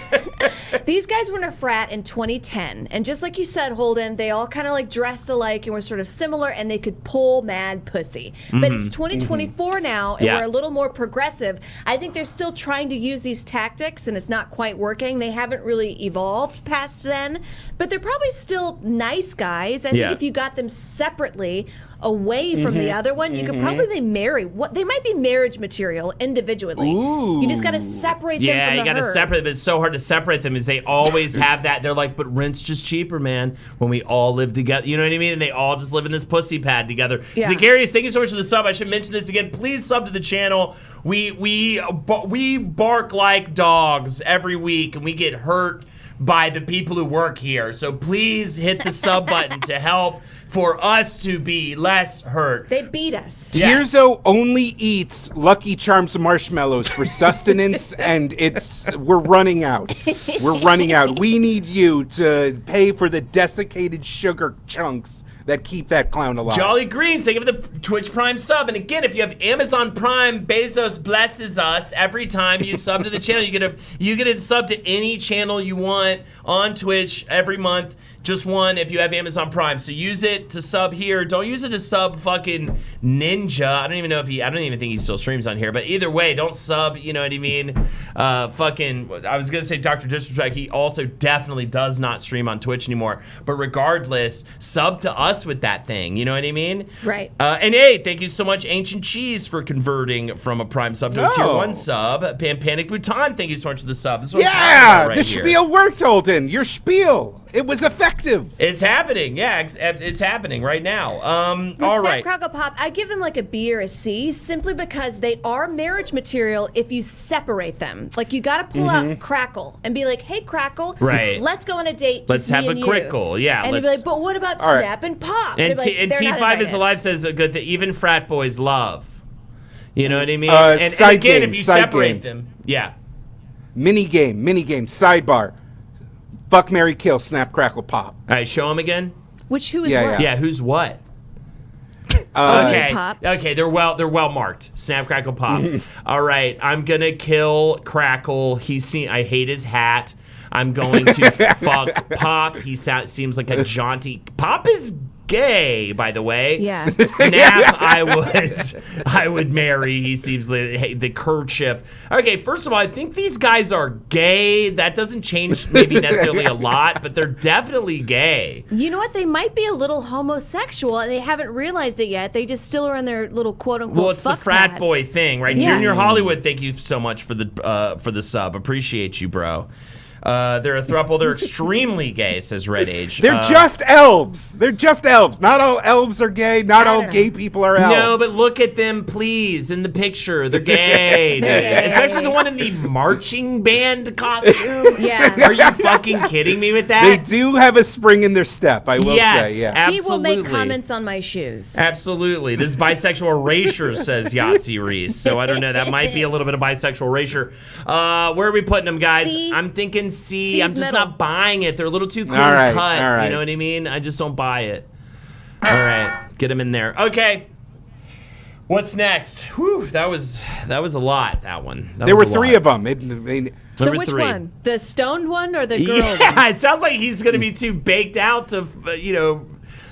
These guys were in a frat in 2010. And just like you said, Holden, they all kind of like dressed alike and were sort of similar, and they could pull mad pussy. But it's 2024 now, and we're a little more progressive. I think they're still trying to use these tactics, and it's not quite working. They haven't really evolved past then, but they're probably still nice guys. I think if you got them separately, away from the other one, you could probably marry. They might be marriage material individually. Ooh. You just got to separate them from the Yeah, you got to herd. separate them. It's so hard to separate them, is they always have that. They're like, but rent's just cheaper, man, when we all live together. You know what I mean? And they all just live in this pussy pad together. Yeah. Zacharias, thank you so much for the sub. I should mention this again. Please sub to the channel. We bark like dogs every week, and we get hurt by the people who work here. So please hit the sub button to help for us to be less hurt. They beat us. Yeah. Tirzo only eats Lucky Charms marshmallows for sustenance, and we're running out. We're running out. We need you to pay for the desiccated sugar chunks that keep that clown alive. Jolly Greens, thank you for the Twitch Prime sub. And again, if you have Amazon Prime, Bezos blesses us every time you sub to the channel. You get a sub to any channel you want on Twitch every month. Just one if you have Amazon Prime. So use it to sub here. Don't use it to sub fucking Ninja. I don't even think he still streams on here. But either way, don't sub, you know what I mean? I was going to say Dr. Disrespect. He also definitely does not stream on Twitch anymore. But regardless, sub to us with that thing. You know what I mean? Right. And hey, thank you so much, Ancient Cheese, for converting from a Prime sub to a Tier 1 sub. Panic Bhutan, thank you so much for the sub. This is what I'm talking about right the here. spiel worked, Holden. Your spiel. It was effective. It's happening. Yeah, it's happening right now. All right. Crackle Pop, I give them like a B or a C simply because they are marriage material if you separate them. Like you got to pull out Crackle and be like, "Hey Crackle, right. let's go on a date. Let's just have me a and Crickle." Yeah. And you'd be like, "But what about Snap and Pop?" And, like, and "They're not T5 is invited." alive says a good that even frat boys love. You know what I mean? Side and again, game, if you side separate game. them, yeah. Mini game, sidebar. Fuck, marry, kill, snap, crackle, pop. All right, show them again. Who is what? Yeah, who's what? Okay. Okay, they're well marked. Snap, Crackle, Pop. All right, I'm gonna kill Crackle. I hate his hat. I'm going to fuck Pop. He seems like a jaunty. Pop is gay, by the way. Yeah. Snap, I would marry. He seems like the kerchief. Okay, first of all, I think these guys are gay. That doesn't change maybe necessarily a lot, but they're definitely gay. You know what? They might be a little homosexual and they haven't realized it yet. They just still are in their little quote unquote. Well, it's the frat pad. boy thing, right? Yeah. Junior Hollywood, thank you so much for the sub. Appreciate you, bro. They're a throuple. They're extremely gay, says Red Age. They're just elves. They're just elves. Not all elves are gay. Not all gay people are elves. No, but look at them, please, in the picture. They're gay. They're gay. Especially the one in the marching band costume. Yeah. Are you fucking kidding me with that? They do have a spring in their step, I will say. Yeah. Absolutely. He will make comments on my shoes. Absolutely. This is bisexual erasure, says Yahtzee Reese. So I don't know. That might be a little bit of bisexual erasure. Where are we putting them, guys? C. I'm thinking C. C's I'm just middle. not buying it. They're a little too clean All cut. right. You know what I mean? I just don't buy it. All right. Get them in there. Okay. What's next? Whew, that was a lot, that one. There were three of them. So Number which 3. one? The stoned one or the girl one? Yeah, it sounds like he's going to be too baked out to,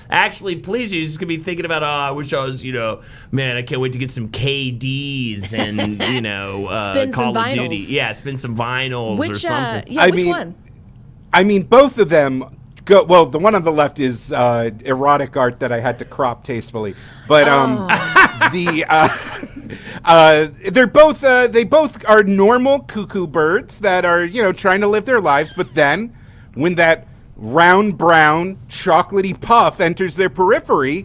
actually please you. He's just going to be thinking about, I wish I was, man, I can't wait to get some KDs and, Call of Duty. Yeah, spin some vinyls or something. Which one? I mean, both of them go. Well, the one on the left is erotic art that I had to crop tastefully, but they're both. They both are normal cuckoo birds that are trying to live their lives. But then, when that round brown chocolatey puff enters their periphery,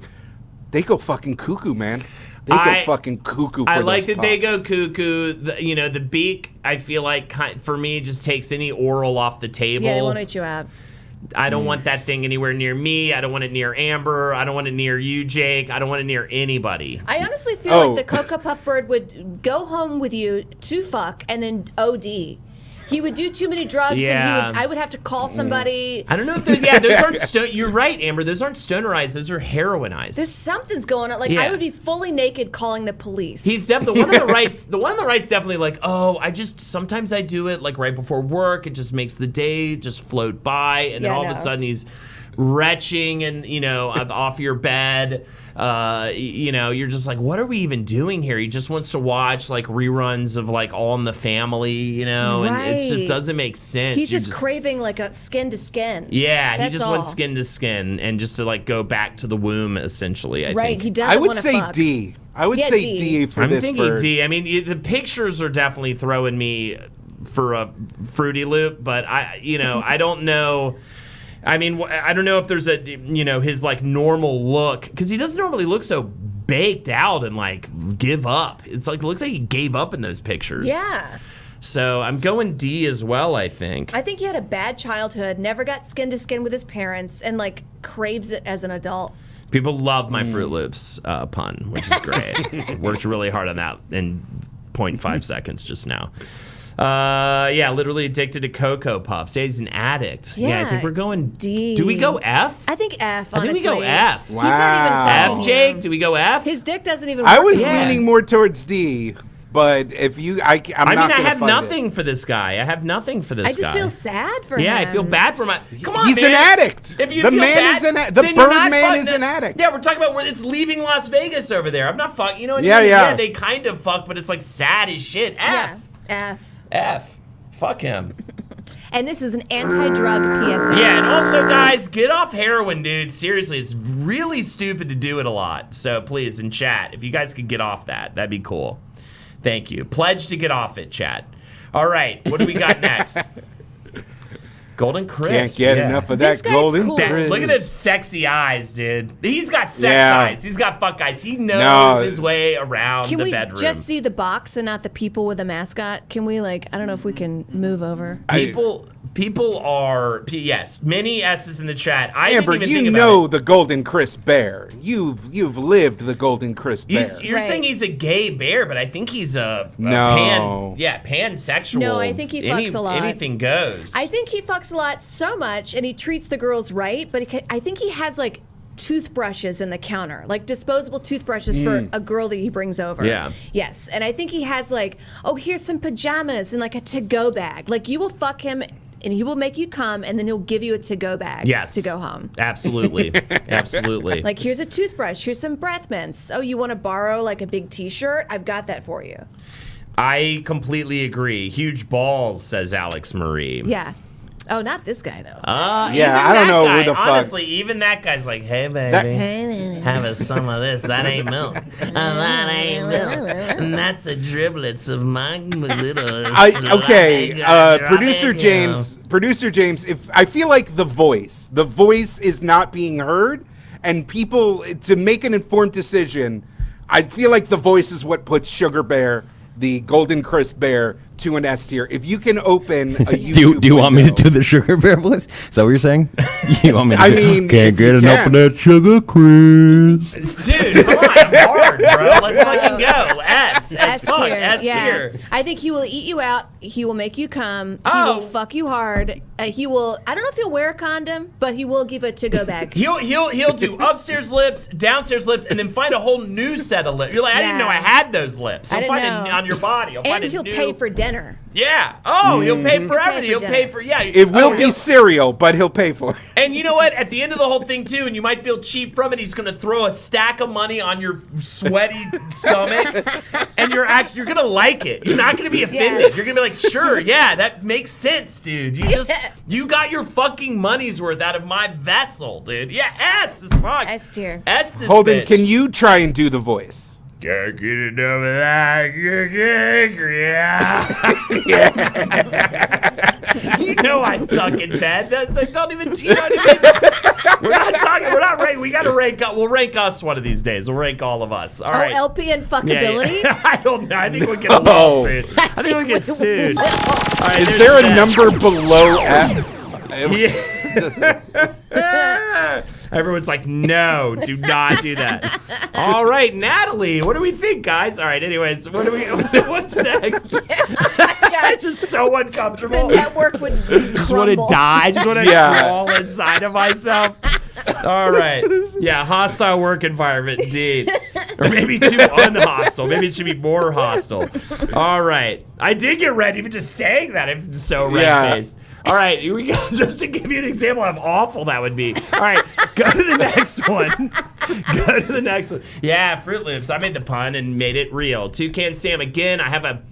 they go fucking cuckoo, man. They go fucking cuckoo. I like those that they puffs. go cuckoo. The beak, I feel like for me just takes any oral off the table. Yeah, they won't eat you out. I don't want that thing anywhere near me. I don't want it near Amber. I don't want it near you, Jake. I don't want it near anybody. I honestly feel like the Cocoa Puff bird would go home with you to fuck and then OD. He would do too many drugs, and I would have to call somebody. I don't know if those aren't you're right, Amber. Those aren't stoner eyes. Those are heroin eyes. There's something's going on. Like I would be fully naked calling the police. He's definitely the one on the right's. The one on the right's definitely like, sometimes I do it like right before work. It just makes the day just float by, and then all of a sudden he's retching and off your bed. You're just like, what are we even doing here? He just wants to watch like reruns of like All in the Family, and it just doesn't make sense. He's just craving like a skin to skin. Yeah, That's he just wants skin to skin and just to like go back to the womb essentially. I think. He doesn't. I would wanna say fuck. D. I would say D for this bird. I'm thinking D. I mean, the pictures are definitely throwing me for a Fruity Loop, but I don't know. I mean, I don't know if there's his like normal look, because he doesn't normally look so baked out and like give up. It's like, it looks like he gave up in those pictures. Yeah. So I'm going D as well, I think. I think he had a bad childhood, never got skin to skin with his parents, and like craves it as an adult. People love my Fruit Loops pun, which is great. Worked really hard on that in 0.5 seconds just now. Literally addicted to Cocoa Puffs. Yeah, he's an addict. Yeah, I think we're going D. Do we go F? I think F, honestly. I think we go F. Wow. He's not even F, Jake? Do we go F? His dick doesn't even work. I was Yeah. leaning more towards D, but if you, I'm I not mean, I gonna have fight nothing it. for this guy. I have nothing for this guy. I just feel sad for him. Yeah, I feel bad for my. Come on, He's man. an addict. If you The feel man bad, is an the then you're not Birdman fucking- is an addict. Yeah, we're talking about where it's leaving Las Vegas over there. I'm not fucking. You know what I Yeah, mean? yeah. They kind of fuck, but it's like sad as shit. Yeah, F. F. F. Fuck him. And this is an anti-drug PSA. Yeah, and also, guys, get off heroin, dude. Seriously, it's really stupid to do it a lot. So please, in chat, if you guys could get off that, that'd be cool. Thank you. Pledge to get off it, chat. All right, what do we got next? Golden Crisp. Can't get yeah. enough of This that guy's golden cool. crisp. Look at his sexy eyes, dude. He's got sex Yeah. eyes. He's got fuck eyes. He knows his way around Can the we bedroom. just see the box and not the people with a mascot? Can we, like, I don't know if we can move over. People are, yes, many S's in the chat. I Amber, didn't even you think know about it. the golden crisp bear. You've lived the golden crisp bear. You're Right. saying he's a gay bear, but I think he's a No. pansexual. No, I think he fucks a lot. Anything goes. I think he fucks a lot so much, and he treats the girls right, but I think he has, like, toothbrushes in the counter, like disposable toothbrushes for a girl that he brings over. Yeah. Yes, and I think he has, like, oh, here's some pajamas and, like, a to-go bag. Like, you will fuck him, and he will make you come, and then he'll give you a to-go bag to go home. Absolutely. Absolutely. Like, here's a toothbrush, here's some breath mints. Oh, you want to borrow, like, a big T-shirt? I've got that for you. I completely agree. Huge balls, says Alex Marie. Yeah. Oh, not this guy, though. Yeah, I don't know who the fuck. Honestly, even that guy's like, hey, baby, have a some of this. That ain't milk. That ain't milk. And that's the driblets of my little. Producer James. If I feel like the voice is not being heard, and people to make an informed decision, I feel like the voice is what puts Sugar Bear, the Golden Crisp Bear, to an S tier. If you can open a YouTube do you want me to window- do the Sugar Bear voice? Is that what you're saying? You want me to I do- mean, can't if get you enough can. of that Sugar Crisp. Dude, come on, I'm hard, bro. Let's fucking go. S. S fuck. tier. S tier. I think he will eat you out. He will make you come. He Oh. will fuck you hard. He will. I don't know if he'll wear a condom, but he will give a to-go bag. He'll do upstairs lips, downstairs lips, and then find a whole new set of lips. You're like, I didn't know I had those lips. I He'll didn't find it know. on your body. He'll find And a he'll new... pay for dinner. Yeah. Oh, he'll pay for pay everything. for He'll pay dinner. for It will be he'll- cereal, but he'll pay for it. And you know what? At the end of the whole thing, too, and you might feel cheap from it, he's going to throw a stack of money on your sweaty stomach, and you're going to like it. You're not going to be offended. Yeah. You're going to be like, sure, yeah, that makes sense, dude. You got your fucking money's worth out of my vessel, dude. Yeah, S is fuck. S tier. S this Holden, bitch. can you try and do the voice? Can't get enough of that. Yeah. You know I suck in bed. That's like, don't even. You know what I mean? We're not talking. We're not ranking. We got to rank. We'll rank us one of these days. We'll rank all of us. All right. LP and fuckability. Yeah. I don't know. I think we'll get a lawsuit. I think we'll get sued. All right, Is there's there a that. number below F? Yeah. Everyone's like, no, do not do that. All right, Natalie, what do we think, guys? All right, anyways, what's next? Just so uncomfortable. The network would Just want to crumble. die. Just want to Yeah. crawl inside of myself. All right. Yeah, hostile work environment, indeed. Or maybe too unhostile. Maybe it should be more hostile. All right. I did get red even just saying that. I'm so red-faced. All right, here we go. Just to give you an example of how awful that would be. All right, go to the next one. Go to the next one. Yeah, Fruit Loops. I made the pun and made it real. Toucan Sam, again,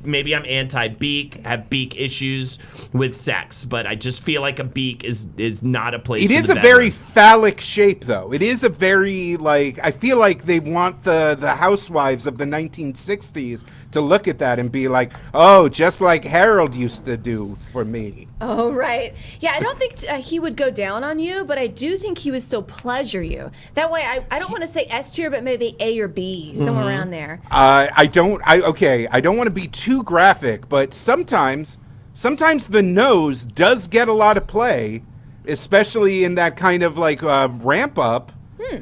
maybe I'm anti-beak. I have beak issues with sex, but I just feel like a beak is not a place It for is the a very bedroom. phallic shape, though. It is a very, like, I feel like they want the housewives of the 1960s to look at that and be like, oh, just like Harold used to do for me. Oh, right. Yeah, I don't think he would go down on you, but I do think he would still pleasure you. That way, I don't want to say S tier, but maybe A or B, somewhere around there. I don't want to be too graphic, but sometimes the nose does get a lot of play, especially in that kind of like ramp up.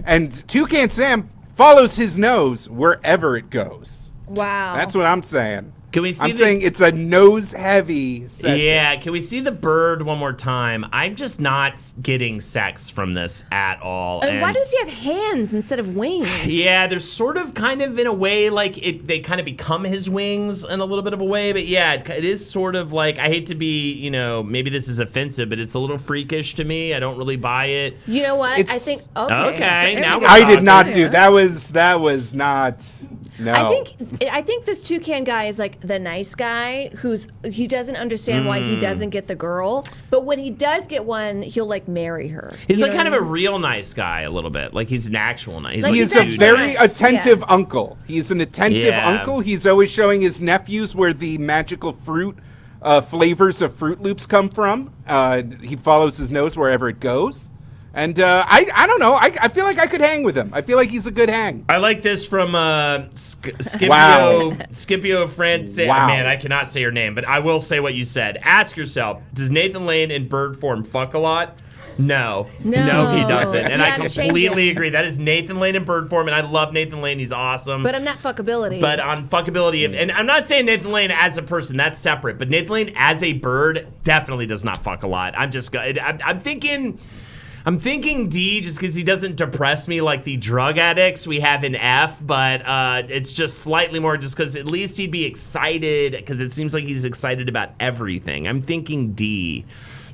And Toucan Sam follows his nose wherever it goes. Wow. That's what I'm saying. Can we see I'm saying it's a nose-heavy session. Yeah, can we see the bird one more time? I'm just not getting sex from this at all. And why does he have hands instead of wings? Yeah, there's sort of kind of in a way like they kind of become his wings in a little bit of a way. But yeah, it is sort of like, I hate to be, maybe this is offensive, but it's a little freakish to me. I don't really buy it. You know what? I think, okay now we're I did not do that. Was not. No. I think this Toucan guy is like the nice guy he doesn't understand why he doesn't get the girl, but when he does get one, he'll like marry her. He's like kind of a real nice guy a little bit. Like he's an actual nice. Like, he is a very attentive uncle. He's an attentive uncle. He's always showing his nephews where the magical fruit flavors of Fruit Loops come from. He follows his nose wherever it goes. And I don't know. I feel like I could hang with him. I feel like he's a good hang. I like this from Scipio. Wow. Scipio France. Wow. Man, I cannot say your name, but I will say what you said. Ask yourself: does Nathan Lane in bird form fuck a lot? No, he doesn't. And I completely agree. That is Nathan Lane in bird form, and I love Nathan Lane. He's awesome. But I'm not fuckability. But on fuckability, and I'm not saying Nathan Lane as a person, that's separate. But Nathan Lane as a bird definitely does not fuck a lot. I'm thinking D just because he doesn't depress me like the drug addicts we have in F, but it's just slightly more just because at least he'd be excited because it seems like he's excited about everything. I'm thinking D.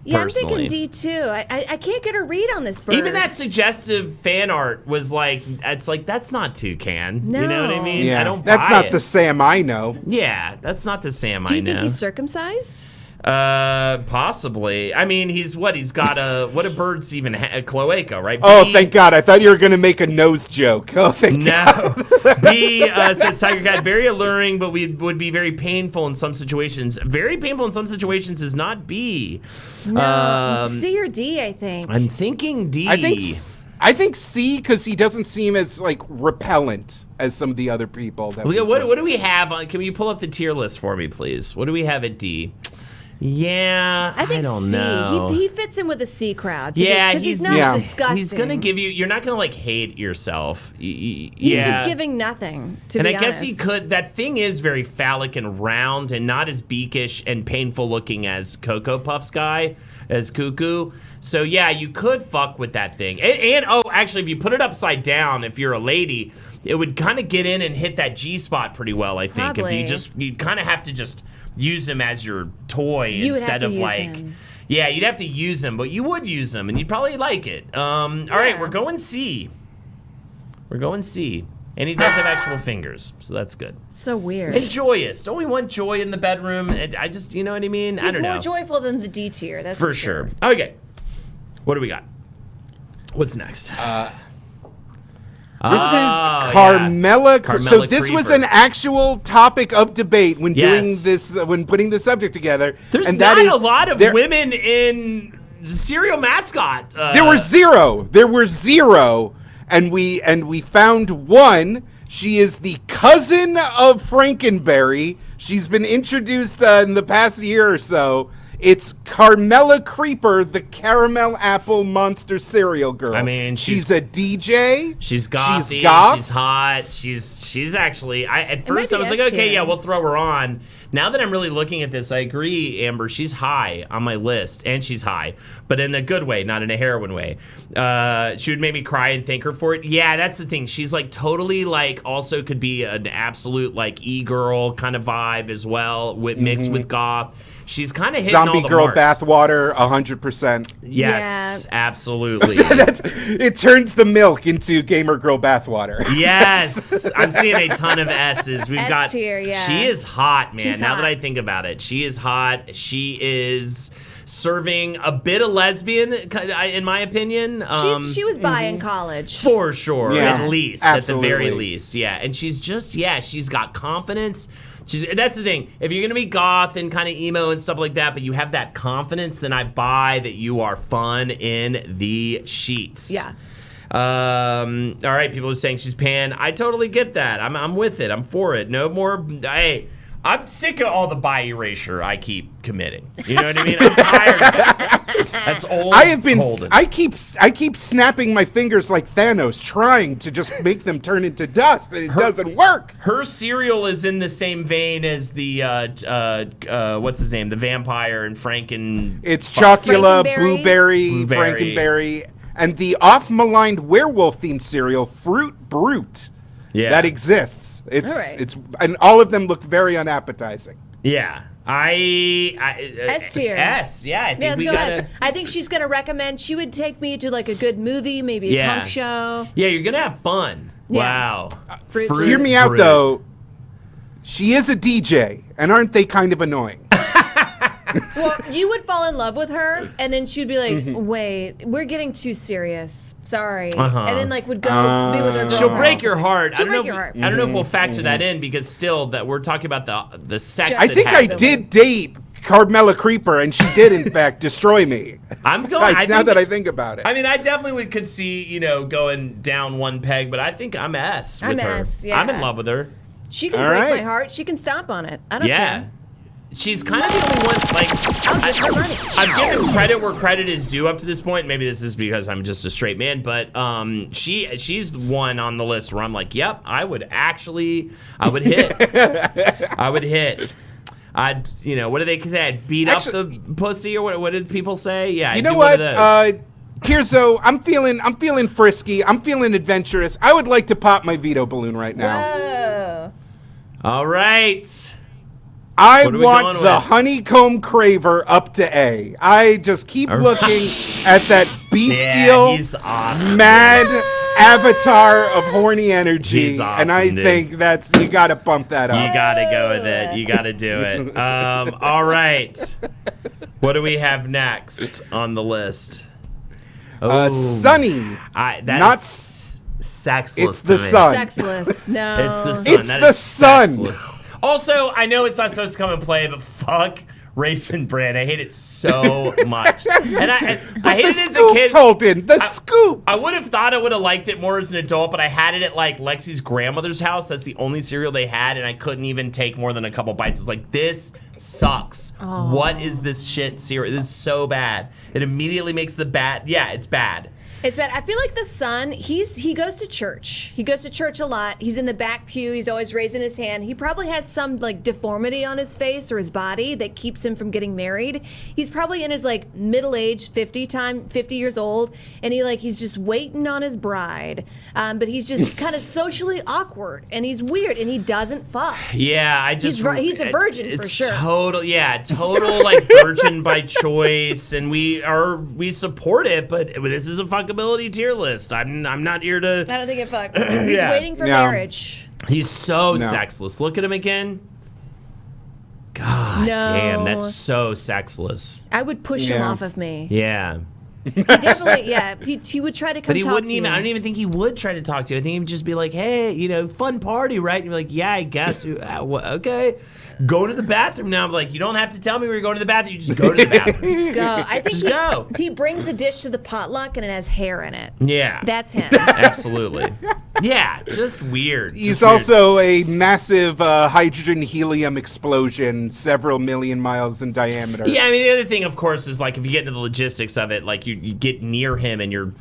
Yeah, personally. I'm thinking D too. I can't get a read on this bird. Even that suggestive fan art was like, it's like, that's not Toucan. No. You know what I mean? Yeah, I don't that's buy not it. the Sam I know. Yeah, that's not the Sam I know. Do you think he's circumcised? Possibly. I mean, he's got what do birds even a cloaca, right? Oh, thank God. I thought you were going to make a nose joke. Oh, thank God. No. B says Tiger Cat, very alluring, but would be very painful in some situations. Very painful in some situations is not B. No. C or D, I think. I'm thinking D. I think C because he doesn't seem as like repellent as some of the other people. That what do we have on? Can you pull up the tier list for me, please? What do we have at D? Yeah, I don't C. know. He fits in with the C crowd. Yeah, he's not disgusting. He's gonna give you. You're not gonna like hate yourself. He's just giving nothing. And I guess he could. That thing is very phallic and round, and not as beakish and painful looking as Cocoa Puffs guy, as Cuckoo. So yeah, you could fuck with that thing. And actually, if you put it upside down, if you're a lady, it would kind of get in and hit that G spot pretty well. I think Probably. if you kind of have to just use him as your toy instead of like him. Yeah, you'd have to use him, but you would use him and you'd probably like it. All right, we're going C. And he does have actual fingers, so that's good. So weird. And joyous. Don't we want joy in the bedroom? I just, you know what I mean? I don't know. He's more joyful than the D tier, that's for sure. Okay. What do we got? What's next? This is Carmela. So this Creeper was an actual topic of debate when doing this, when putting the subject together. There's and not a lot of women in cereal mascot. There were zero, and we found one. She is the cousin of Frankenberry. She's been introduced in the past year or so. It's Carmela Creeper, the caramel apple monster cereal girl. I mean, she's a DJ. She's gothy. She's goth. She's hot. She's actually. At first I was like, okay, yeah, we'll throw her on. Now that I'm really looking at this, I agree, Amber. She's high on my list, and she's high, but in a good way, not in a heroin way. She would make me cry and thank her for it. Yeah, that's the thing. She's like totally like also could be an absolute like e-girl kind of vibe as well, mixed with goth. She's kind of hitting all the Zombie girl marks. bathwater, 100%. Yes, absolutely. It turns the milk into gamer girl bathwater. Yes, I'm seeing a ton of S's. We've got. S tier, yeah. She is hot, man. She's now hot. that I think about it, she is hot. She is serving a bit of lesbian, in my opinion. She was bi in college. For sure, Yeah, at least, absolutely. at the very least, yeah. And she's just, she's got confidence. That's the thing. If you're gonna be goth and kind of emo and stuff like that, but you have that confidence, then I buy that you are fun in the sheets. Yeah. All right, people are saying she's pan. I totally get that. I'm with it. I'm for it. No more. Hey, I'm sick of all the bi erasure I keep committing. You know what I mean? I'm tired of it. That's old. I keep snapping my fingers like Thanos, trying to just make them turn into dust, and it doesn't work. Her cereal is in the same vein as the what's his name, the vampire and It's Chocula, Frankenberry? Blueberry, Frankenberry, and the off-maligned werewolf-themed cereal, Fruit Brute. Yeah. That exists. All right. And all of them look very unappetizing. Yeah. S tier. S, yeah. I think Let's we go gotta. S. I think she's gonna recommend. She would take me to like a good movie, maybe a punk show. Yeah, you're gonna have fun. Yeah. Wow. Fruit Hear me out, Brute. though. She is a DJ, and aren't they kind of annoying? Well, you would fall in love with her, and then she'd be like, "Wait, we're getting too serious. Sorry," and then like would go be with her girlfriend. She'll break your heart. She'll break your heart. I don't know if we'll factor that in because still that we're talking about the sex. Just- I that think I happened. did date Carmela Creeper, and she did, in fact, destroy me. I'm going. Now that I think about it. I mean, I definitely could see going down one peg, but I think I'm S with I'm her. S, yeah. I'm in love with her. She can All break right. my heart. She can stomp on it. I don't Yeah. care. She's kind of the only one, like, I'll give her money. I've given credit where credit is due up to this point. Maybe this is because I'm just a straight man, but she's one on the list where I'm like, yep, I would hit. I would hit. What do they say? I'd beat up the pussy, or what did people say? Yeah, You I'd know do what? one of those. Tirzo, I'm feeling frisky. I'm feeling adventurous. I would like to pop my veto balloon right now. Whoa. All right. I What are we want going the with? Honeycomb Craver up to A. I just keep looking at that bestial, Yeah, he's awesome. mad avatar of horny energy, He's awesome, and I dude. think you gotta bump that up. You gotta go with it. You gotta do it. All right. What do we have next on the list? Sunny. That's Not sexless. it's the to me. sun. Sexless. No. It's the sun. It's That the is sun. sexless. Also, I know it's not supposed to come and play, but fuck Raisin Bran. I hate it so much. And I hated The it as a scoops, kid. Holden. The scoops. I would have thought I would have liked it more as an adult, but I had it at like Lexi's grandmother's house. That's the only cereal they had, and I couldn't even take more than a couple bites. I was like, this sucks. What is this shit cereal? This is so bad. It immediately makes the bad. Yeah, it's bad. It's bad. I feel like the son, he goes to church. He goes to church a lot. He's in the back pew. He's always raising his hand. He probably has some like deformity on his face or his body that keeps him from getting married. He's probably in his like middle-aged 50 years old, and he's just waiting on his bride. But he's just kind of socially awkward, and he's weird, and he doesn't fuck. Yeah, He's a virgin for sure. Total like virgin by choice, and we support it. But this is a fuckability tier list. I'm not here to. I don't think it fucked. He's waiting for marriage. He's so sexless. Look at him again. God damn, that's so sexless. I would push him off of me. Yeah. He definitely, he would try to come But he talk wouldn't to even. you. I don't even think he would try to talk to you. I think he would just be like, "Hey, fun party, right?" And you're like, "Yeah, I guess." Okay, go to the bathroom now. I'm like, you don't have to tell me where you're going to the bathroom. You just go to the bathroom. Just go. I think Just go. he brings a dish to the potluck and it has hair in it. Yeah, That's him. absolutely. Yeah, just weird. He's Just weird. also a massive hydrogen helium explosion, several million miles in diameter. Yeah, I mean the other thing, of course, is like if you get into the logistics of it, like you get near him and your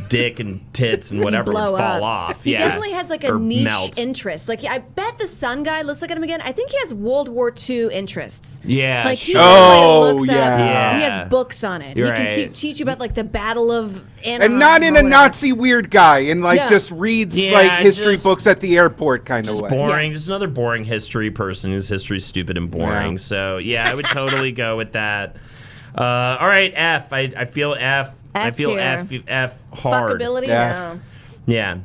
dick and tits and whatever would blow fall up. off. He yeah. definitely has like a Or niche melt. interest. Like I bet the sun guy. Let's look at him again. I think he has World War II interests. Yeah, Like he sure. really looks yeah. up. Yeah. He has books on it. You're he can right. teach you about like the Battle of And not in a Nazi weird guy, and just reads Yeah, like history just- books at the airport kind of Just way. boring, just another boring history person whose history's stupid and boring. Yeah. So yeah, I would totally go with that. All right, F. I feel F. I feel tier. F hard. Fuckability. F. No. Yeah.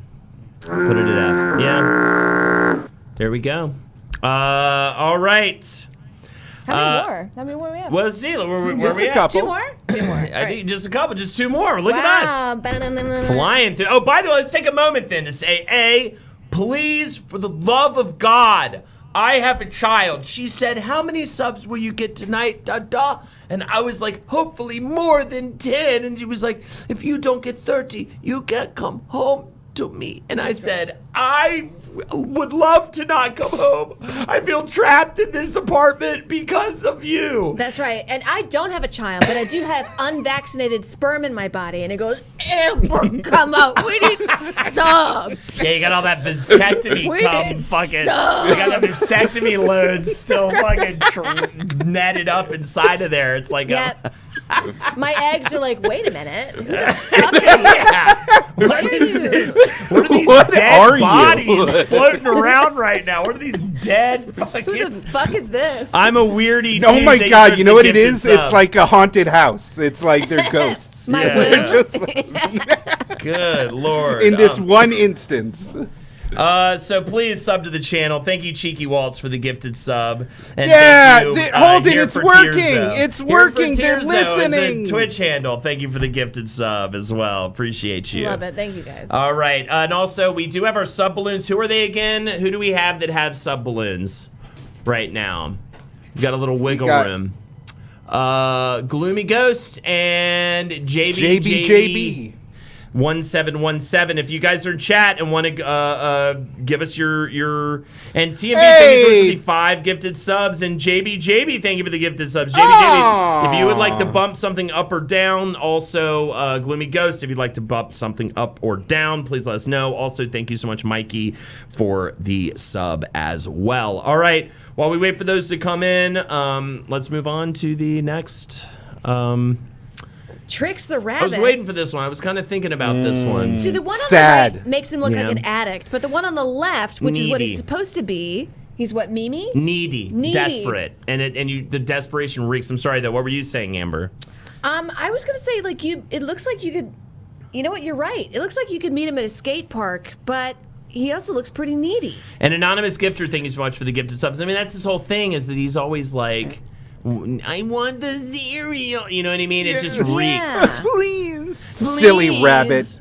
Put it at F. Yeah. There we go. All right. How many more we have? Well, let's see. Where Just we a at? couple. Two more? Two more. I think just a couple, just 2 more. Look at us. Wow. Flying through. Oh, by the way, let's take a moment then to say, A, please, for the love of God, I have a child. She said, how many subs will you get tonight? Da-da. And I was like, hopefully more than 10. And she was like, if you don't get 30, you can't come home to me. And I said, I would love to not come home. I feel trapped in this apartment because of you. That's right. And I don't have a child, but I do have unvaccinated sperm in my body. And it goes, Amber, come out. We need subs. Yeah, you got all that vasectomy We cum need fucking. subs. You got the vasectomy loads still fucking netted up inside of there. It's like Yep. My eggs are like, wait a minute. Who the fuck are you? yeah. What is this? What are these What dead are you? bodies floating around right now? What are these dead fucking? Who the fuck is this? I'm a weirdy. Oh too. my Thank God! for You know the what it gifted is? sub. It's like a haunted house. It's like they're ghosts. My Yeah. They're womb. just Good Lord. in this one instance. So please sub to the channel. Thank you, Cheeky Waltz, for the gifted sub. And Yeah, thank you, Holden, Here it's for working. Tearzo. It's Here for working. They're Tearzo is a listening. Twitch handle. Thank you for the gifted sub as well. Appreciate you. Love it. Thank you, guys. All right, and also we do have our sub balloons. Who are they again? Who do we have that have sub balloons right now? We've got a little wiggle room. Gloomy Ghost and JB. 1717. If you guys are in chat and want to give us your and TMB, Hey! thank you for the 5 gifted subs, and JB, thank you for the gifted subs. JB, if you would like to bump something up or down, also Gloomy Ghost, if you'd like to bump something up or down, please let us know. Also, thank you so much, Mikey, for the sub as well. All right, while we wait for those to come in, let's move on to the next. Trix the Rabbit. I was waiting for this one. I was kind of thinking about this one. See, the one on Sad. the right makes him look Yeah. like an addict, but the one on the left, which is what Needy. he's supposed to be, he's what, Mimi? Needy, Needy. desperate, and the desperation reeks. I'm sorry though. What were you saying, Amber? I was gonna say like it looks like you could. You know what? You're right. It looks like you could meet him at a skate park, but he also looks pretty needy. An anonymous gifter. Thank you so much for the gifted subs. I mean, that's his whole thing is that he's always like, I want the cereal. You know what I mean? It just reeks. Yeah. Please. Silly rabbit.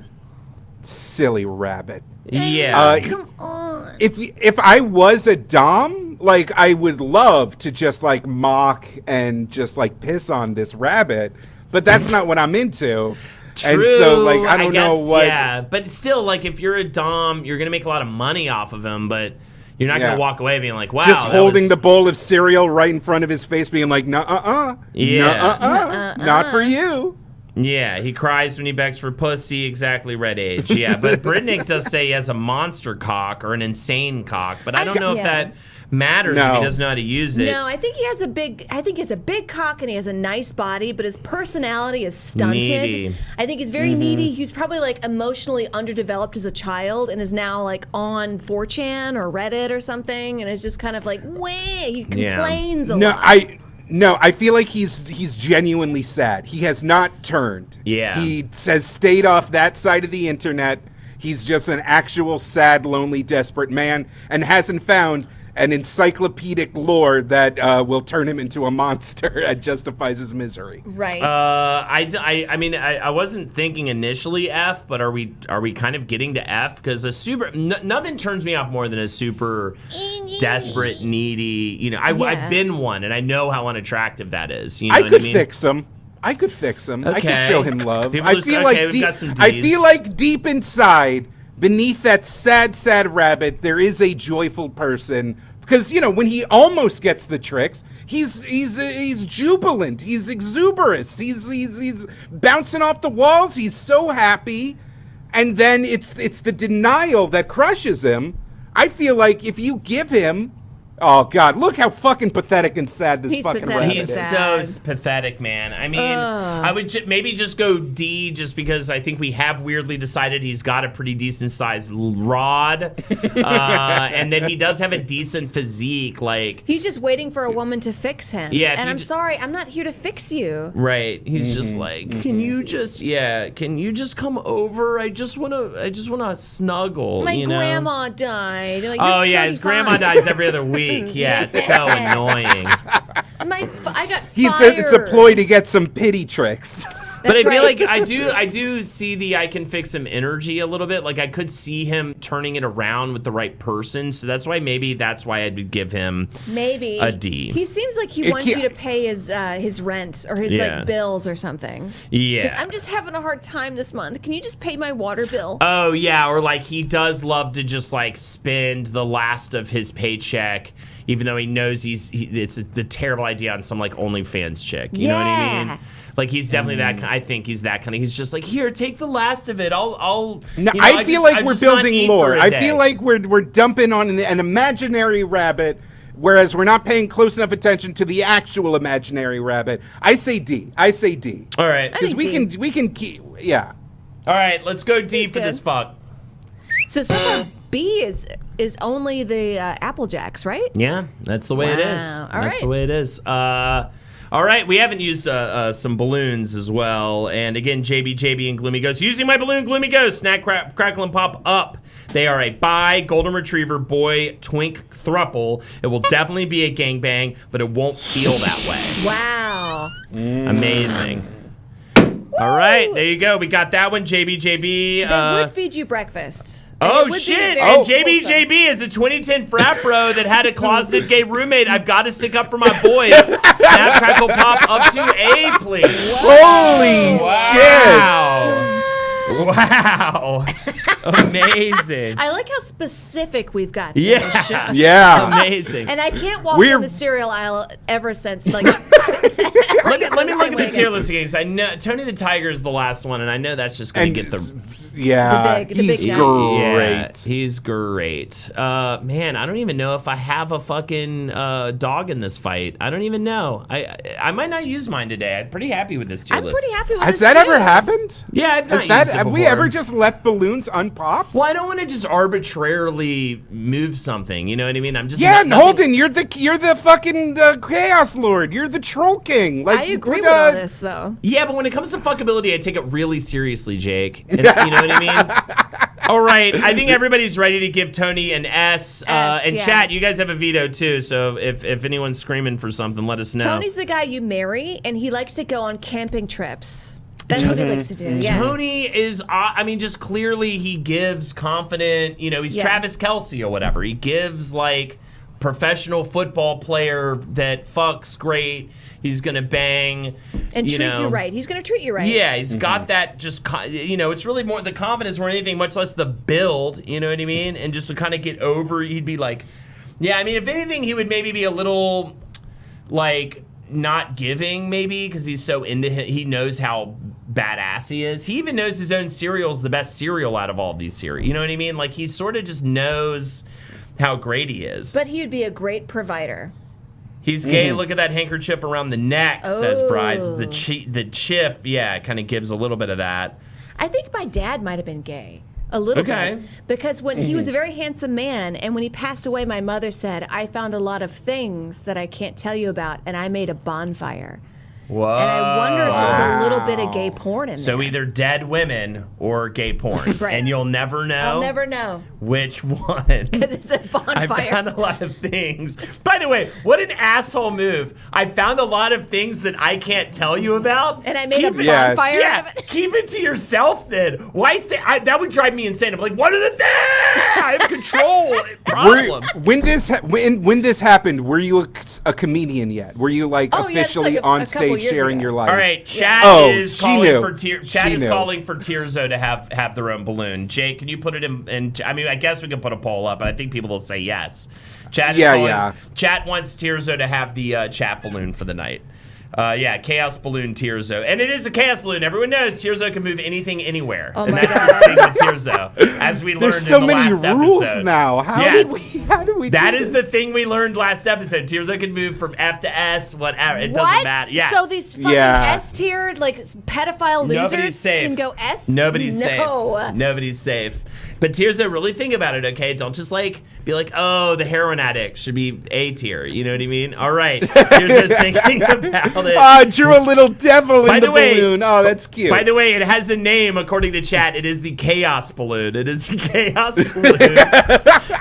Silly rabbit. Yeah. Come on. If I was a dom, like I would love to just like mock and just like piss on this rabbit, but that's not what I'm into. True. And so like I don't know guess, what. Yeah, but still, like if you're a dom, you're gonna make a lot of money off of him, but you're not Yeah. gonna walk away being like, wow. Just that holding was- the bowl of cereal right in front of his face, being like, "Nuh-uh-uh, Yeah. not for you." Yeah, he cries when he begs for pussy. Exactly, Red Age. Yeah, but Britnick does say he has a monster cock or an insane cock, but I don't know if yeah. that matters if No. he doesn't know how to use it. No, I think he has a big cock and he has a nice body, but his personality is stunted. Needy. I think he's very needy. He's probably like emotionally underdeveloped as a child and is now like on 4chan or Reddit or something and is just kind of like, wah, he complains a lot. I feel like he's genuinely sad. He has not turned. Yeah. He has stayed off that side of the internet. He's just an actual sad, lonely, desperate man and hasn't found an encyclopedic lore that will turn him into a monster that justifies his misery. Right. I mean, I wasn't thinking initially F, but are we kind of getting to F? Because nothing turns me off more than a super desperate, needy. You know, I've been one, and I know how unattractive that is. You know I what could I mean? fix him. I could fix him. I Okay. could show him love. People I just- feel okay, like we've got some I Ds. feel like deep inside, beneath that sad, sad rabbit, there is a joyful person. Because you know when he almost gets the tricks, he's jubilant, he's exuberant, he's bouncing off the walls, he's so happy, and then it's the denial that crushes him. I feel like if you give him, oh God, look how fucking pathetic and sad this He's fucking pathetic. rabbit He's is. so pathetic, man. I mean, I would maybe just go D, just because I think we have weirdly decided he's got a pretty decent sized rod, and then he does have a decent physique. Like He's just waiting for a woman to fix him. Yeah, if and you I'm sorry, I'm not here to fix you. right, he's just like, can you just come over? I just wanna snuggle. My you know? grandma died. Like, Oh you're yeah, his 35. grandma dies every other week. Yeah, it's so annoying. I got It's a ploy to get some pity tricks. But I feel like I do see I can fix him energy a little bit. Like I could see him turning it around with the right person. So that's why I would give him a D. He seems like he wants you to pay his rent or his like bills or something. Yeah. Because I'm just having a hard time this month. Can you just pay my water bill? Oh yeah, or like he does love to just like spend the last of his paycheck, even though he knows it's the terrible idea on some like OnlyFans chick. You know what I mean? Like he's definitely that. I think he's that kind of. He's just like, here, take the last of it. I'll. No, I feel like we're building lore. I feel like we're dumping on an imaginary rabbit, whereas we're not paying close enough attention to the actual imaginary rabbit. I say D. All right, because we can keep. Yeah. All right, let's go D for this fuck. So far, B is only the Apple Jacks, right? Yeah, that's the way it is. That's the way it is. All right, we haven't used some balloons as well. And again, JB, and Gloomy Ghost. Using my balloon, Gloomy Ghost, Snack, Crackle, and Pop up. They are a bi, golden retriever, boy, twink thruple. It will definitely be a gangbang, but it won't feel that way. Wow. Amazing. All right, there you go. We got that one, JB. They would feed you breakfast. Oh, shit. And JB is a 2010 frat bro that had a closeted gay roommate. I've got to stick up for my boys. Snap, Crackle, Pop up to A, please. Holy shit. Wow. Amazing. I like how specific we've got. Yeah. Yeah. Amazing. And I can't walk down the cereal aisle ever since. Like, let me look at the tier list again. I know Tony the Tiger is the last one, and I know that's just going to get the. Yeah, he's great. Yeah, he's great. Man, I don't even know if I have a fucking dog in this fight. I don't even know. I might not use mine today. I'm pretty happy with this tier list. I'm pretty happy with this. Has that ever happened? Yeah, I've not used it Have we ever just left balloons unpopped? Well, I don't want to just arbitrarily move something. You know what I mean? I'm just Holden, you're the fucking Chaos Lord. You're the Troll King. Like, I agree with all this, though. Yeah, but when it comes to fuckability, I take it really seriously, Jake. And, you know what I mean? All right, I think everybody's ready to give Tony an S. And chat, you guys have a veto too, so if anyone's screaming for something, let us know. Tony's the guy you marry, and he likes to go on camping trips. That's what he likes to do. Yeah. Tony is, just clearly he gives confident, he's Travis Kelce or whatever. He gives like professional football player that fucks great. He's going to bang. And treat you right. He's going to treat you right. Yeah, he's got that just, it's really more the confidence more than anything, much less the build, you know what I mean? And just to kind of get over, he'd be like, yeah, I mean, if anything, he would maybe be a little, like, not giving maybe because he's so into him. He knows how badass he is. He even knows his own cereal is the best cereal out of all these cereal. You know what I mean? Like, he sort of just knows how great he is. But he would be a great provider. He's gay. Look at that handkerchief around the neck, says Bryce. The chiff, kind of gives a little bit of that. I think my dad might have been gay. A little bit. Because when he was a very handsome man, and when he passed away, my mother said, I found a lot of things that I can't tell you about, and I made a bonfire. Whoa. And I wonder if there was a little bit of gay porn in there. So either dead women or gay porn. Right. And you'll never know. I'll never know. Which one? Because it's a bonfire. I found a lot of things. By the way, what an asshole move. I found a lot of things that I can't tell you about. And I made a bonfire. Yeah, keep it to yourself then. Why say that would drive me insane. I'm like, what are the things? I have control problems. When this happened, were you a comedian yet? Were you officially on stage sharing your life? All right, Chat is calling for Tierzo to have their own balloon. Jake, can you put it in? I mean, I guess we can put a poll up, but I think people will say yes. Chat wants Tierzo to have the chat balloon for the night. Chaos Balloon Tierzo. And it is a Chaos Balloon. Everyone knows Tierzo can move anything anywhere. Oh and my that's God. the thing with Tierzo. As we learned There's so in the many last rules episode. now. How do we That do is this? the thing we learned last episode. Tierzo can move from F to S, whatever. It doesn't matter. Yes. So these fucking S tier, like pedophile losers can go S? Nobody's safe. Nobody's safe. But Tierzo, really think about it, okay? Don't just be like, oh, the heroin addict should be A tier. You know what I mean? All right. Tierzo's thinking about it. Drew a little devil in the balloon. Oh, that's cute. By the way, it has a name according to chat. It is the Chaos Balloon. It is the Chaos Balloon.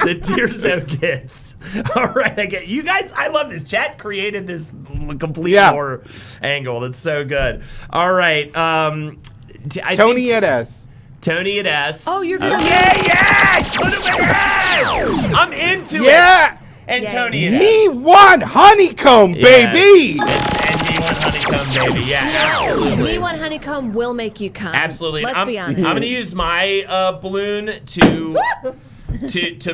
the Tirzo gets. All right, I get you guys. I love this. Chat created this complete horror angle. That's so good. All right, Tony at S. Tony at S. Oh, you're gonna. Yes! Put him at S! I'm into it. Yeah. And Tony at S. Me one honeycomb, baby. And me one honeycomb, baby. Yeah, absolutely. Me one honeycomb will make you come. Absolutely. Let's be honest. I'm gonna use my balloon to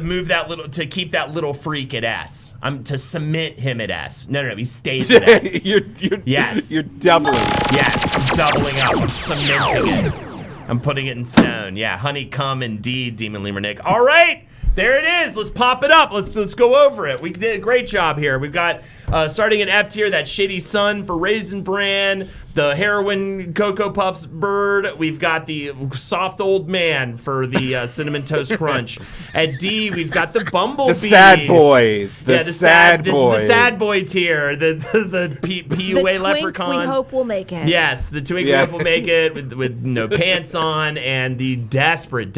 move that little, to keep that little freak at S. I'm to cement him at S. No, he stays at S. You're doubling. Yes, I'm doubling up. I'm cementing it. I'm putting it in stone. Yeah, honeycomb indeed, Demon Lemur Nick. All right. There it is. Let's pop it up. Let's go over it. We did a great job here. We've got starting in F tier, that shitty sun for Raisin Bran, the heroin Cocoa Puffs bird. We've got the soft old man for the Cinnamon Toast Crunch. At D, we've got the Bumblebee. The sad boys. The sad boys. This is the sad boy tier. The PUA Leprechaun. We hope will make it. Yes, the twink we hope will make it with no pants on, and the desperate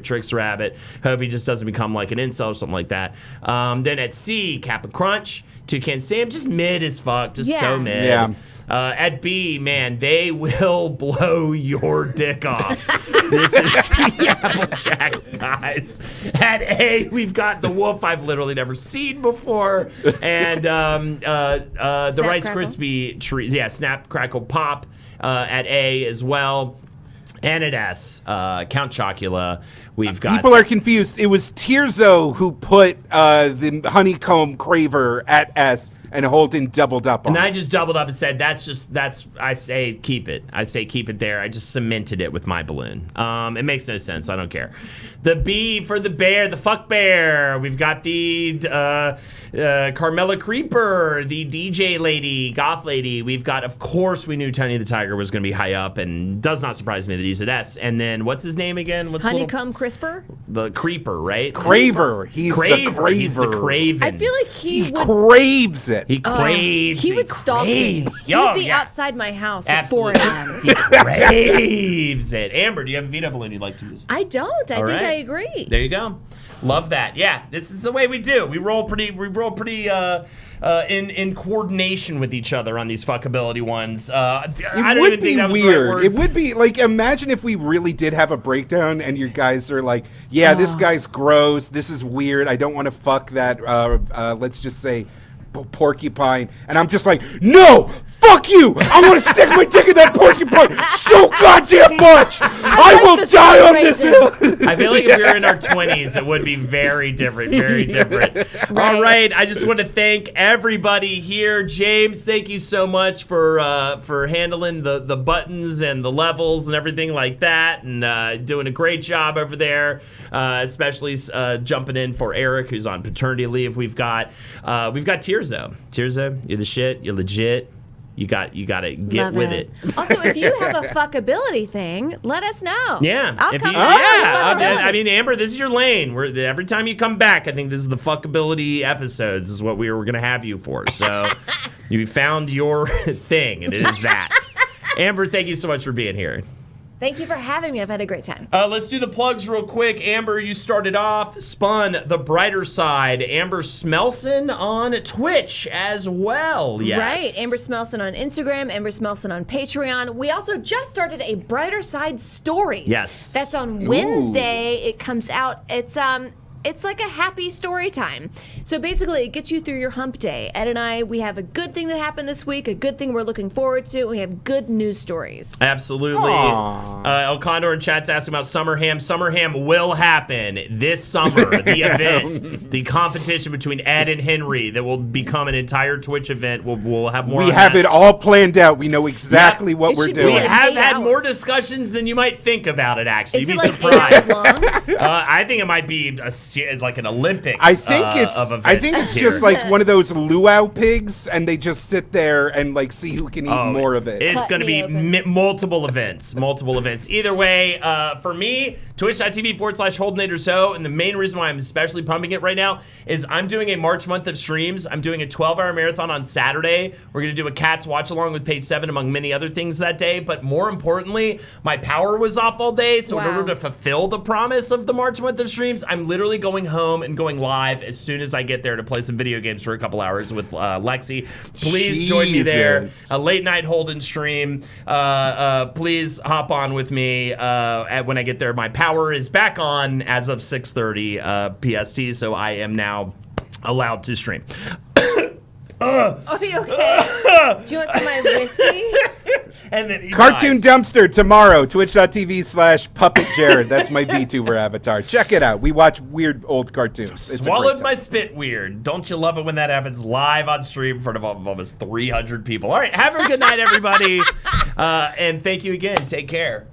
Trix Rabbit. Hope he just doesn't become like an incel or something like that. Then at C, Cap'n Crunch, Toucan Sam, just mid as fuck, just so mid. Yeah. At B, man, they will blow your dick off. This is the Applejacks, guys. At A, we've got the wolf I've literally never seen before, and the Rice Krispie trees. Yeah, Snap, Crackle, Pop at A as well. And at S, Count Chocula, we've got... People are confused. It was Tirzo who put the Honeycomb Craver at S, and Holden doubled up on it. And I just doubled up and said, I say keep it. I say keep it there. I just cemented it with my balloon. It makes no sense. I don't care. The B for the bear, the fuck bear. We've got the Carmela Creeper, the DJ lady, goth lady. We've got, of course, we knew Tony the Tiger was going to be high up, and does not surprise me that he's at S. And then, what's his name again? Honeycomb Crisper? The Creeper, right? Craver. He's the Craver. He's the Craven. I feel like he would... craves it. He craves. He would stalk me. He'd be outside my house at 4 a.m. He craves it. Amber, do you have a veto balloon you'd like to use? I don't. I think I agree. There you go. Love that. Yeah, this is the way we do. We roll pretty in coordination with each other on these fuckability ones. It would be weird. It would be like, imagine if we really did have a breakdown and you guys are like, yeah, this guy's gross. This is weird. I don't want to fuck that. Let's just say porcupine, and I'm just like, no, fuck you! I want to stick my dick in that porcupine so goddamn much. I will die on this hill. I feel like if we were in our 20s, it would be very different, very different. Right. All right, I just want to thank everybody here. James, thank you so much for handling the buttons and the levels and everything like that, and doing a great job over there, especially jumping in for Eric, who's on paternity leave. We've got Tirzo, you're the shit. You're legit. You got to get with it. Also, if you have a fuckability thing, let us know. Yeah. I'll come. I mean, Amber, this is your lane. Every time you come back, I think this is the fuckability episodes. This is what we were going to have you for. So you found your thing, and it is that. Amber, thank you so much for being here. Thank you for having me. I've had a great time. Let's do the plugs real quick. Amber, you started off. Spun the brighter side. Amber Smelson on Twitch as well. Yes. Right. Amber Smelson on Instagram. Amber Smelson on Patreon. We also just started a Brighter Side Stories. Yes. That's on Wednesday. It comes out. It's like a happy story time. So basically, it gets you through your hump day. Ed and I, we have a good thing that happened this week, a good thing we're looking forward to, and we have good news stories. Absolutely. El Condor in chat's asking about Summer Ham. Summer Ham will happen this summer. The event, the competition between Ed and Henry that will become an entire Twitch event. We'll have more. We have it all planned out. We know exactly what we're doing. We have had more discussions than you might think about it, actually. You'd be surprised. I think it might be like an Olympics. I think it's just like one of those luau pigs, and they just sit there and like see who can eat more of it. It's going to be multiple events. Either way, for me, twitch.tv/HoldenAtorSo, and the main reason why I'm especially pumping it right now is I'm doing a March month of streams. I'm doing a 12-hour marathon on Saturday. We're going to do a Cats watch along with Page 7, among many other things that day. But more importantly, my power was off all day, so in order to fulfill the promise of the March month of streams, I'm literally going home and going live as soon as I get there to play some video games for a couple hours with Lexi. Please join me there. A late night Holden stream. Please hop on with me when I get there. My power is back on as of 6:30 PST, so I am now allowed to stream. Are you okay? Do you want some of my whiskey? And then Cartoon Dumpster tomorrow, twitch.tv/PuppetJared. That's my VTuber avatar. Check it out. We watch weird old cartoons. It's Swallowed my spit weird. Don't you love it when that happens live on stream in front of almost 300 people? All right, have a good night, everybody. And thank you again. Take care.